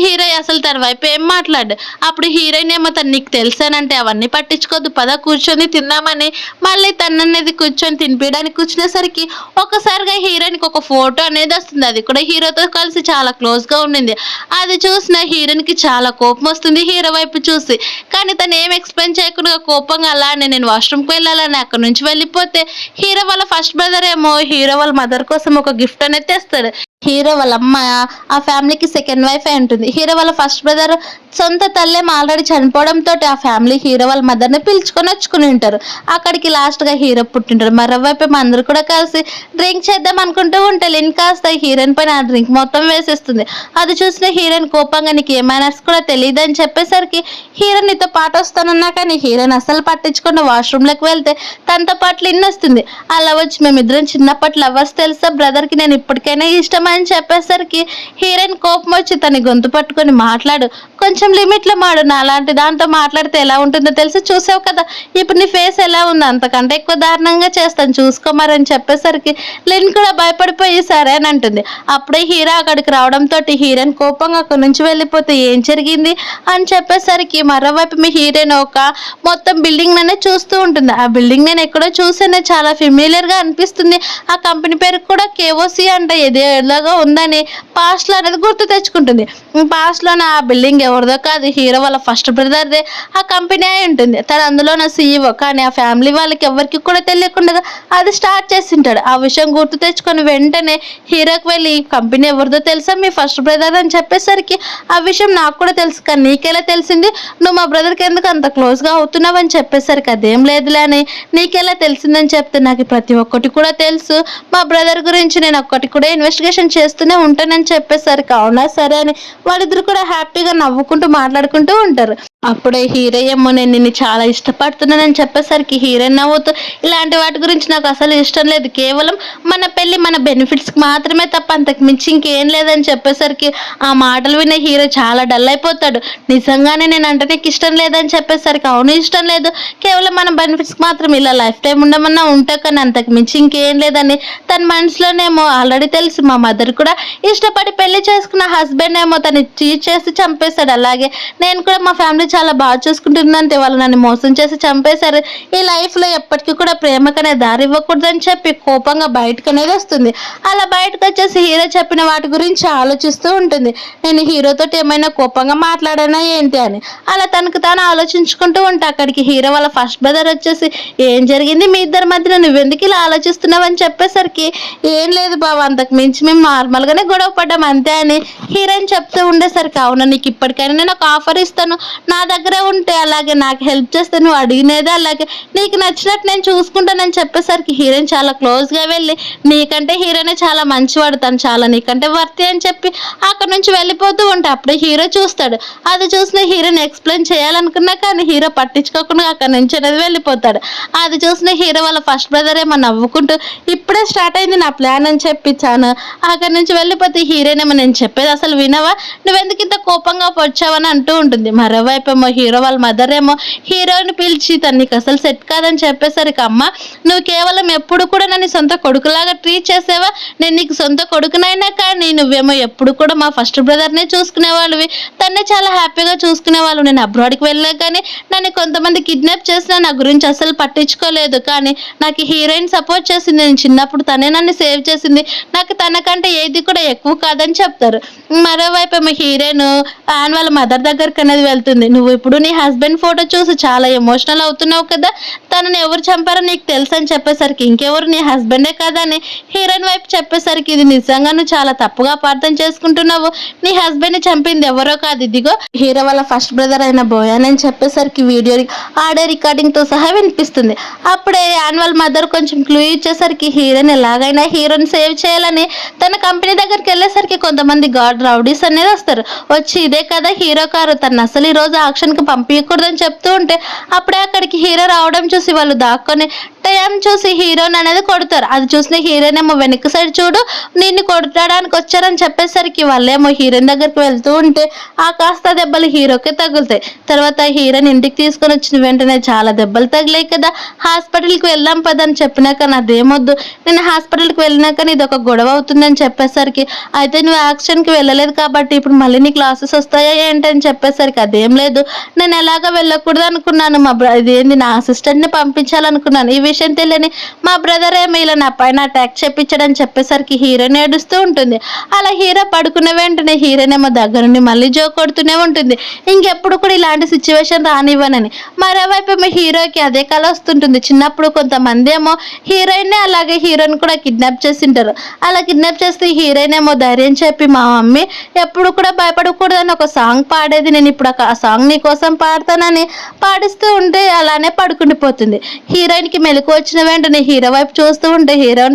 హీరో అసలు తన వైపు ఏం మాట్లాడు. అప్పుడు హీరోయిన్ ఏమో తను నీకు తెలుసానంటే అవన్నీ పట్టించుకోద్దు పద కూర్చొని తిందామని మళ్ళీ తను అనేది కూర్చొని తినిపించడానికి కూర్చునేసరికి ఒక్కసారిగా హీరోయిన్కి ఒక ఫోటో అనేది వస్తుంది. అది కూడా హీరోతో కలిసి చాలా క్లోజ్గా ఉండింది. అది చూసిన హీరోయిన్కి చాలా కోపం వస్తుంది హీరో వైపు చూసి. కానీ తను ఏం ఎక్స్ప్లెయిన్ చేయకుండా కోపంగా అలానే నేను వాష్రూమ్కి వెళ్ళాలని అక్కడ నుంచి వెళ్ళిపోతే హీరో వాళ్ళ ఫస్ట్ బ్రదర్ ఏమో హీరో వాళ్ళ మదర్ కోసం ఒక గిఫ్ట్ అనేది తెస్తాడు. హీరో వాళ్ళ అమ్మ ఆ ఫ్యామిలీకి సెకండ్ వైఫ్ అయి ఉంటుంది. హీరో వాళ్ళ ఫస్ట్ బ్రదర్ సొంత తల్లేమో ఆల్రెడీ చనిపోవడంతో ఆ ఫ్యామిలీ హీరో వాళ్ళ మదర్ని పిలుచుకొని వచ్చుకుని ఉంటారు. అక్కడికి లాస్ట్గా హీరో పుట్టింటారు. మరోవైపు అందరూ కూడా కలిసి డ్రింక్ చేద్దాం అనుకుంటూ ఉంటే లిన్ కాస్త హీరోయిన్ పైన ఆ డ్రింక్ మొత్తం వేసేస్తుంది. అది చూసిన హీరోయిన్ కోపంగా నీకు ఏ మేనర్స్ కూడా తెలియదు అని చెప్పేసరికి హీరోయిన్ నీతో పాటు వస్తానన్నా కానీ హీరోయిన్ అసలు పట్టించుకున్న వాష్రూమ్లోకి వెళ్తే తనతో పాటు లిన్ వస్తుంది. అలా వచ్చి మేమిద్దరం చిన్నప్పటి లవర్స్ తెలుసా, బ్రదర్కి నేను ఇప్పటికైనా ఇష్టం అని చెప్పేసరికి హీరోయిన్ కోపం వచ్చి తన గొంతు పట్టుకొని మాట్లాడు, కొంచెం లిమిట్లో మాడు, నా అలాంటి దాంతో మాట్లాడితే ఎలా ఉంటుందో తెలిసి చూసావు కదా, ఇప్పుడు నీ ఫేస్ ఎలా ఉంది, అంతకంటే ఎక్కువ దారుణంగా చేస్తాను చూసుకోమని చెప్పేసరికి లిన్ కూడా భయపడిపోయి సరే అని అంటుంది. అప్పుడే హీరో అక్కడికి రావడంతో హీరోయిన్ కోపంగా అక్కడి నుంచి వెళ్ళిపోతే ఏం జరిగింది అని చెప్పేసరికి మరోవైపు మీ హీరోయిన్ ఒక మొత్తం బిల్డింగ్ అనేది చూస్తూ ఉంటుంది. ఆ బిల్డింగ్ నేను ఎక్కడో చూసానే చాలా ఫెమిలియర్గా అనిపిస్తుంది, ఆ కంపెనీ పేరు కూడా కేఓసి అంట ఏదేలాగా ఉందని పాస్ట్లో అనేది గుర్తు తెచ్చుకుంటుంది. పాస్ట్లోనే ఆ బిల్డింగ్ ఎవరిదో కాదు హీరో వాళ్ళ ఫస్ట్ బ్రదర్దే ఆ కంపెనీ అయి ఉంటుంది. తను అందులో నా సీఈఓ, కానీ ఆ ఫ్యామిలీ వాళ్ళకి ఎవరికి కూడా తెలియకుండా అది స్టార్ట్ చేసింటాడు. ఆ విషయం గుర్తు తెచ్చుకొని వెంటనే హీరోకి వెళ్ళి ఈ కంపెనీ ఎవరిదో తెలుసా, మీ ఫస్ట్ బ్రదర్ అని చెప్పేసరికి ఆ విషయం నాకు కూడా తెలుసు కానీ నీకెలా తెలిసింది, నువ్వు మా బ్రదర్కి ఎందుకు అంత క్లోజ్గా అవుతున్నావు అని చెప్పేసరికి అదేం లేదులే అని నీకెలా తెలిసిందని చెప్తే నాకు ప్రతి ఒక్కటి కూడా తెలుసు, మా బ్రదర్ గురించి నేను ఒక్కటి కూడా ఇన్వెస్టిగేషన్ చేస్తూనే ఉంటానని చెప్పేసరికి అవునా సరే అని వాళ్ళిద్దరు కూడా హ్యాపీగా నవ్వుకుంటూ మాట్లాడుకుంటూ ఉంటారు. అప్పుడే హీరో ఏమో నేను నిన్ను చాలా ఇష్టపడుతున్నానని చెప్పేసరికి హీరోయిన్ నవ్వుతూ ఇలాంటి వాటి గురించి నాకు అసలు ఇష్టం లేదు, కేవలం మన పెళ్ళి మన బెనిఫిట్స్కి మాత్రమే తప్ప అంతకు మించి ఇంకేం లేదని చెప్పేసరికి ఆ మాటలు వినే హీరో చాలా డల్ అయిపోతాడు. నిజంగానే నేను అంటే నీకు ఇష్టం లేదని చెప్పేసరికి అవును ఇష్టం లేదు, కేవలం మన బెనిఫిట్స్కి మాత్రం ఇలా లైఫ్ టైం ఉండమన్నా ఉంటా కానీ అంతకు మించి ఇంకేం లేదని తన మనసులోనేమో ఆల్రెడీ తెలుసు. మా మదర్ కూడా ఇష్టపడి పెళ్లి చేసుకున్న హస్బెండ్ ఏమో తను చీట్ చేసి చంపేశాడు, అలాగే నేను కూడా మా ఫ్యామిలీ చాలా బాగా చూసుకుంటుందంటే వాళ్ళు నన్ను మోసం చేసి చంపేశారు, ఈ లైఫ్లో ఎప్పటికీ కూడా ప్రేమకనే దారి ఇవ్వకూడదని చెప్పి కోపంగా బయటకు అనేది వస్తుంది. అలా బయటకు వచ్చేసి హీరో చెప్పిన వాటి గురించి ఆలోచిస్తూ ఉంటుంది. నేను హీరోతో ఏమైనా కోపంగా మాట్లాడానా ఏంటి అని అలా తనకు తాను ఆలోచించుకుంటూ ఉంటే అక్కడికి హీరో వాళ్ళ ఫస్ట్ బ్రదర్ వచ్చేసి ఏం జరిగింది మీ ఇద్దరి మధ్యన, నువ్వెందుకు ఇలా ఆలోచిస్తున్నావు అని చెప్పేసరికి ఏం లేదు బావ, అంతకు మించి మేము నార్మల్గానే గొడవ పడ్డాం అంతే అని హీరోయిన్ చెప్తూ ఉండేసరికి అవునా నీకు ఇప్పటికైనా నేను ఒక ఆఫర్ ఇస్తాను, నా దగ్గర ఉంటే అలాగే నాకు హెల్ప్ చేస్తే నువ్వు అడిగినేది అలాగే నీకు నచ్చినట్టు నేను చూసుకుంటానని చెప్పేసరికి హీరోయిన్ చాలా క్లోజ్గా వెళ్ళి నీకంటే హీరోనే చాలా మంచివాడు, తను చాలా నీకంటే వర్తి అని చెప్పి అక్కడ నుంచి వెళ్ళిపోతూ ఉంటే అప్పుడే హీరో చూస్తాడు. అది చూసిన హీరోని ఎక్స్ప్లెయిన్ చేయాలనుకున్నా కానీ హీరో పట్టించుకోకుండా అక్కడ నుంచి అనేది వెళ్ళిపోతాడు. అది చూసిన హీరో వాళ్ళ ఫస్ట్ బ్రదర్ ఏమో నవ్వుకుంటూ ఇప్పుడే స్టార్ట్ అయింది నా ప్లాన్ అని చెప్పించాను. అక్కడ నుంచి వెళ్ళిపోతే హీరోయిన్ ఏమో నేను చెప్పేది అసలు వినవా, నువ్వెందుకు ఇంత కోపంగా వచ్చావని అంటూ ఉంటుంది. మరోవైపు ఏమో హీరో వాళ్ళ మదర్ ఏమో హీరోని పిలిచి తను నీకు అసలు సెట్ కాదని చెప్పేసరికి అమ్మ నువ్వు కేవలం ఎప్పుడు కూడా నన్ను సొంత కొడుకులాగా ట్రీట్ చేసేవా, నేను నీకు సొంత కొడుకునైనా కానీ నువ్వేమో ఎప్పుడు కూడా మా ఫస్ట్ బ్రదర్నే చూసుకునేవాళ్ళవి, తన్నే చాలా హ్యాపీగా చూసుకునేవాళ్ళు, నేను అబ్రాడ్కి వెళ్ళా కానీ నన్ను కొంతమంది కిడ్నాప్ చేసినా నా గురించి అసలు పట్టించుకోలేదు, కానీ నాకు హీరోయిన్ సపోర్ట్ చేసింది, నేను చిన్నప్పుడు తనే నన్ను సేవ్ చేసింది, నాకు తనకంటే ఏది కూడా ఎక్కువ కాదని చెప్తారు. మరోవైపు ఏమో హీరోయిన్ వాళ్ళ మదర్ దగ్గరికి అనేది వెళ్తుంది. నువ్వు నువ్వు ఇప్పుడు నీ హస్బెండ్ ఫోటో చూసి చాలా ఎమోషనల్ అవుతున్నావు కదా, తనని ఎవరు చంపారో నీకు తెలుసు అని చెప్పేసరికి ఇంకెవరు నీ హస్బెండే కదా అని హీరోయిన్ వైపు చెప్పేసరికి ఇది నిజంగా నువ్వు చాలా తప్పుగా అపార్థం చేసుకుంటున్నావు, నీ హస్బెండ్ ని చంపింది ఎవరో కాదు, ఇదిగో హీరో వాళ్ళ ఫస్ట్ బ్రదర్ అయిన బోయాన్ అని చెప్పేసరికి వీడియో ఆడియో రికార్డింగ్ తో సహా వినిపిస్తుంది. అప్పుడే యాన్యువల్ మదర్ కొంచెం క్లూ ఇచ్చేసరికి హీరోయిన్ ఎలాగైనా హీరోని సేవ్ చేయాలని తన కంపెనీ దగ్గరికి వెళ్ళేసరికి కొంతమంది గాడ్ రౌడీస్ అనేది వస్తారు. వచ్చి ఇదే కదా హీరో కారు, తను అసలు ఈ రోజు ఆక్షన్ కి పంపించకూడదని చెప్తూ ఉంటే అప్పుడే అక్కడికి హీరో రావడం చూసి వాళ్ళు దాక్కొని టైం చూసి హీరోని అనేది కొడతారు. అది చూసిన హీరోయిన్ ఏమో వెనక్కి సైడ్ చూడు నిన్ను కొట్టడానికి వచ్చారని చెప్పేసరికి వాళ్ళేమో హీరోయిన్ దగ్గరికి వెళ్తూ ఉంటే ఆ కాస్త దెబ్బలు హీరోకి తగులుతాయి. తర్వాత హీరోయిన్ ఇంటికి తీసుకొని వచ్చిన వెంటనే చాలా దెబ్బలు తగిలాయి కదా, హాస్పిటల్కి వెళ్దాం పదని చెప్పినాక నాదేమొద్దు, నేను హాస్పిటల్కి వెళ్ళినాక ఇది ఒక గొడవ అవుతుందని చెప్పేసరికి అయితే నువ్వు యాక్షన్కి వెళ్ళలేదు కాబట్టి ఇప్పుడు మళ్ళీ నీ క్లాసెస్ వస్తాయా ఏంటని చెప్పేసరికి అదేం లేదు, నేను ఎలాగ వెళ్ళకూడదు అనుకున్నాను, ఇదేంది నా అసిస్టెంట్ని పంపించాలనుకున్నాను, ఈ విషయం తెలియని మా బ్రదర్ ఏమో ఇలా నా పైన అటాక్ చేపించడని చెప్పేసరికి హీరోయిన్ ఏడుస్తూ ఉంటుంది. అలా హీరో పడుకున్న వెంటనే హీరోయిన్ ఏమో దగ్గర నుండి మళ్ళీ జోక్ కొడుతూనే ఉంటుంది, ఇంకెప్పుడు కూడా ఇలాంటి సిచ్యువేషన్ రానివ్వనని. మరోవైపు ఏమో హీరోకి అదే కళ వస్తుంటుంది. చిన్నప్పుడు కొంతమంది ఏమో హీరోయిన్ అలాగే హీరోయిన్ కూడా కిడ్నాప్ చేసింటారు. అలా కిడ్నాప్ చేస్తే హీరోయిన్ ఏమో ధైర్యం చెప్పి మా మమ్మీ ఎప్పుడు కూడా భయపడకూడదని ఒక సాంగ్ పాడేది, నేను ఇప్పుడు ఆ సాంగ్ నీ కోసం పాడతానని పాడిస్తూ ఉంటే అలానే పడుకుండిపోతుంది. హీరోయిన్కి మెలకు వచ్చిన వెంటనే హీరో వైపు చూస్తూ ఉంటే హీరో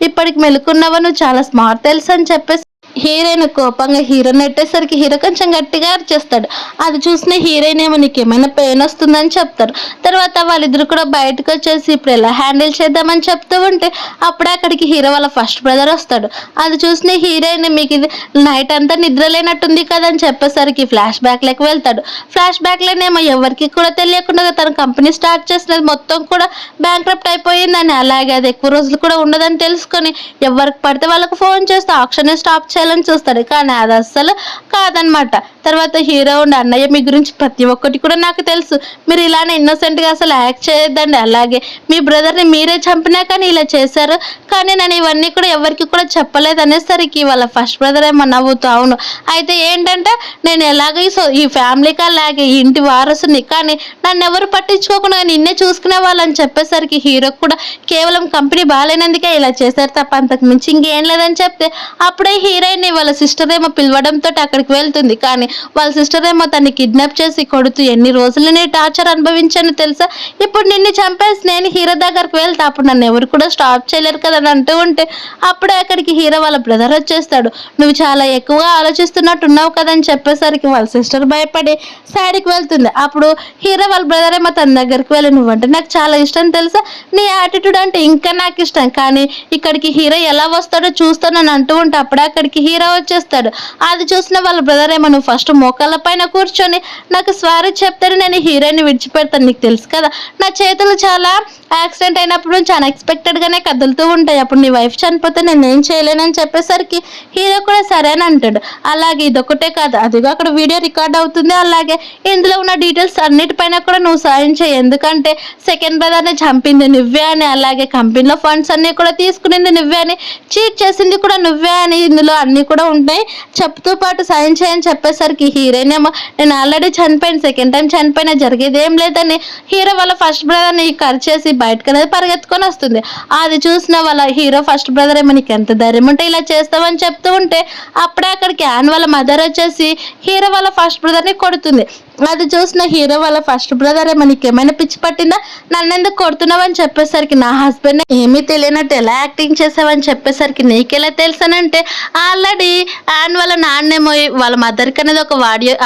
ఇప్పటికి మెలుకున్నావా, నువ్వు చాలా స్మార్ట్ తెలుసు అని చెప్పేసి హీరోయిన్ కోపంగా హీరో నెట్టేసరికి హీరో కొంచెం గట్టిగా అరిచేస్తాడు. అది చూసిన హీరోయిన్ ఏమో నీకు ఏమైనా పెయిన్ వస్తుందని చెప్తారు. తర్వాత వాళ్ళిద్దరు కూడా బయటకు వచ్చేసి ఇప్పుడు ఎలా హ్యాండిల్ చేద్దామని చెప్తూ ఉంటే అప్పుడే అక్కడికి హీరో వాళ్ళ ఫస్ట్ బ్రదర్ వస్తాడు. అది చూసిన హీరోయిన్ మీకు ఇది నైట్ అంతా నిద్ర లేనట్టుంది కదా అని చెప్పేసరికి ఫ్లాష్ బ్యాక్లోకి వెళ్తాడు. ఫ్లాష్ బ్యాక్లోనేమో ఎవరికి కూడా తెలియకుండా తన కంపెనీ స్టార్ట్ చేసినది మొత్తం కూడా బ్యాంక్రప్ట్ అయిపోయిందని, అలాగే అది ఎక్కువ రోజులు కూడా ఉండదని తెలుసుకొని ఎవరికి పడితే వాళ్ళకి ఫోన్ చేస్తే ఆక్షన్ స్టాప్ చేయాలని చూస్తాడు. కానీ అది అస్సలు కాదనమాట. తర్వాత హీరో ఉండి అన్నయ్య మీ గురించి ప్రతి ఒక్కటి కూడా నాకు తెలుసు, మీరు ఇలానే ఇన్నోసెంట్ గా అసలు యాక్ట్ చేయొద్దండి, అలాగే మీ బ్రదర్ని మీరే చంపినా కానీ ఇలా చేశారు, కానీ నేను ఇవన్నీ కూడా ఎవరికి కూడా చెప్పలేదు అనేసరికి వాళ్ళ ఫస్ట్ బ్రదర్ ఏమో నవ్వుతూ అవును అయితే ఏంటంటే నేను ఎలాగ ఈ ఫ్యామిలీకి అలాగే ఈ ఇంటి వారసుని, కానీ నన్ను ఎవరు పట్టించుకోకుండా నిన్నే చూసుకునే వాళ్ళని చెప్పేసరికి హీరో కూడా కేవలం కంపెనీ బాగాలేనందుకే ఇలా చేశారు తప్ప అంతకు మించి ఇంకేం లేదని చెప్తే అప్పుడే హీరోయిన్ వాళ్ళ సిస్టర్ ఏమో పిలవడంతో అక్కడికి వెళ్తుంది. కానీ వాళ్ళ సిస్టర్ ఏమో తన్ని కిడ్నాప్ చేసి కొడుతూ ఎన్ని రోజులు నేను టార్చర్ అనుభవించాను తెలుసా, ఇప్పుడు నిన్ను చంపేసి నేను హీరో దగ్గరికి వెళ్తా అప్పుడు నన్ను ఎవరు కూడా స్టాప్ చేయలేరు కదా అని అంటూ ఉంటే అప్పుడే అక్కడికి హీరో వాళ్ళ బ్రదర్ వచ్చేస్తాడు. నువ్వు చాలా ఎక్కువగా ఆలోచిస్తున్నట్టున్నావు కదా అని చెప్పేసరికి వాళ్ళ సిస్టర్ భయపడి సైడ్కి వెళ్తుంది. అప్పుడు హీరో వాళ్ళ బ్రదర్ ఏమో తన దగ్గరికి వెళ్ళి నువ్వంటే నాకు చాలా ఇష్టం తెలుసా, నీ యాటిట్యూడ్ అంటే ఇంకా నాకు ఇష్టం, కానీ ఇక్కడికి హీరో ఎలా వస్తాడో చూస్తానని అంటూ ఉంటే అప్పుడే అక్కడికి హీరో వచ్చేస్తాడు. అది చూసిన వాళ్ళ బ్రదర్ ఏమో నువ్వు ఫస్ట్ మోకాళ్ళ పైన కూర్చొని నాకు సారీ చెప్తాడు, నేను హీరోని విడిచిపెడతాను, నీకు తెలుసు కదా నా చేతులు చాలా యాక్సిడెంట్ అయినప్పుడు చాలా అన్ఎక్స్పెక్టెడ్ గానే కదులుతూ ఉంటాయి, అప్పుడు నీ వైఫ్ చనిపోతే నేను ఏం చేయలేనని చెప్పేసరికి హీరో కూడా సరే అని అంటాడు. అలాగే ఇదొకటే కాదు అదిగో అక్కడ వీడియో రికార్డ్ అవుతుంది, అలాగే ఇందులో ఉన్న డీటెయిల్స్ అన్నిటిపైన కూడా నువ్వు సాయం చేయి, ఎందుకంటే సెకండ్ బ్రదర్ని చంపింది నువ్వే అని, అలాగే కంపెనీలో ఫండ్స్ అన్ని కూడా తీసుకునింది నువ్వే అని, చీట్ చేసింది కూడా నువ్వే అని ఇందులో అన్ని కూడా ఉంటాయి, చెప్తూ పాటు సాయం చేయని చెప్పేసరికి హీరోయిన్ ఏమో నేను ఆల్రెడీ చనిపోయాను, సెకండ్ టైం చనిపోయినా జరిగేది ఏం లేదని హీరో వాళ్ళ ఫస్ట్ బ్రదర్ని కరిచేసి బయటకు అనేది పరిగెత్తుకొని వస్తుంది. అది చూసిన వాళ్ళ హీరో ఫస్ట్ బ్రదర్ ఏమో నీకు ఎంత ధైర్యం ఉంటే ఇలా చేస్తావని చెప్తూ ఉంటే అప్పుడే అక్కడికి యాన్ వాళ్ళ మదర్ వచ్చేసి హీరో వాళ్ళ ఫస్ట్ బ్రదర్ని కొడుతుంది. అది చూసిన హీరో వాళ్ళ ఫస్ట్ బ్రదర్ ఏమో నీకు ఏమైనా పిచ్చి పట్టిందా, నన్ను ఎందుకు కొడుతున్నావని చెప్పేసరికి నా హస్బెండ్ ఏమీ తెలియనట్టు ఎలా యాక్టింగ్ చేసావని చెప్పేసరికి నీకెలా తెలుసానంటే ఆల్రెడీ యాన్ వాళ్ళ నాన్నేమో వాళ్ళ మదర్కి అనేది ఒక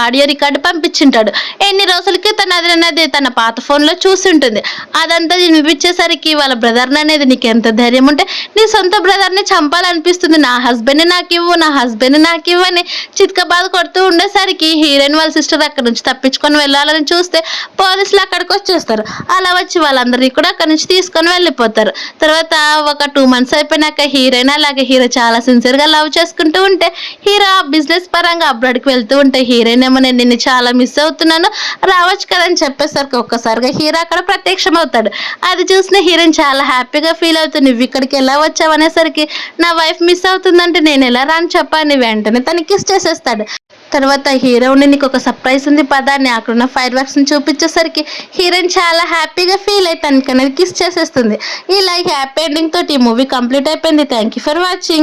ఆడియో రికార్డు పంపించింటాడు, ఎన్ని రోజులకి అనేది తన పాత ఫోన్లో చూసి ఉంటుంది, అదంతా వినిపించేసరికి వాళ్ళ బ్రదర్ని అనేది నీకు ఎంత ధైర్యం ఉంటే నీ సొంత బ్రదర్ని చంపాలనిపిస్తుంది, నా హస్బెండ్ని నాకు ఇవ్వు నా హస్బెండ్ని నాకు ఇవ్వు అని చిత్క బాధ కొడుతూ ఉండేసరికి హీరోయిన్ వాళ్ళ సిస్టర్ అక్కడ నుంచి తప్పించుకొని వెళ్ళాలని చూస్తే పోలీసులు అక్కడికి వచ్చేస్తారు. అలా వచ్చి వాళ్ళందరినీ కూడా అక్కడి నుంచి తీసుకొని వెళ్ళిపోతారు. తర్వాత ఒక 2 months అయిపోయినాక హీరోయిన్ అలాగే హీరో చాలా సిన్సియర్గా లవ్ చేసుకుంటూ ఉంటే హీరో బిజినెస్ పరంగా అబ్రాడ్కి వెళ్తూ ఉంటే హీరోయిన్ ఏమో నేను నిన్ను చాలా మిస్ అవుతున్నాను రావచ్చు కదని చెప్పేసరికి ఒక్కసారిగా హీరో అక్కడ ప్రత్యక్షం అవుతాడు. అది చూసిన హీరోయిన్ చాలా హ్యాపీగా ఫీల్ అవుతుంది, నువ్వు ఇక్కడికి ఎలా వచ్చావు అనేసరికి నా వైఫ్ మిస్ అవుతుందంటే నేను ఎలా రాని చెప్పాను, వెంటనే తనకి కిస్ చేసేస్తాడు. తర్వాత హీరో ఉండి నీకు ఒక సర్ప్రైజ్ ఉంది పదాన్ని అక్కడున్న ఫైర్ వర్క్స్ని చూపించేసరికి హీరోయిన్ చాలా హ్యాపీగా ఫీల్ అయి తనకనేది కిస్ చేసేస్తుంది. ఇలా హ్యాపీ ఎండింగ్ తోటి ఈ మూవీ కంప్లీట్ అయిపోయింది. Thank you for watching.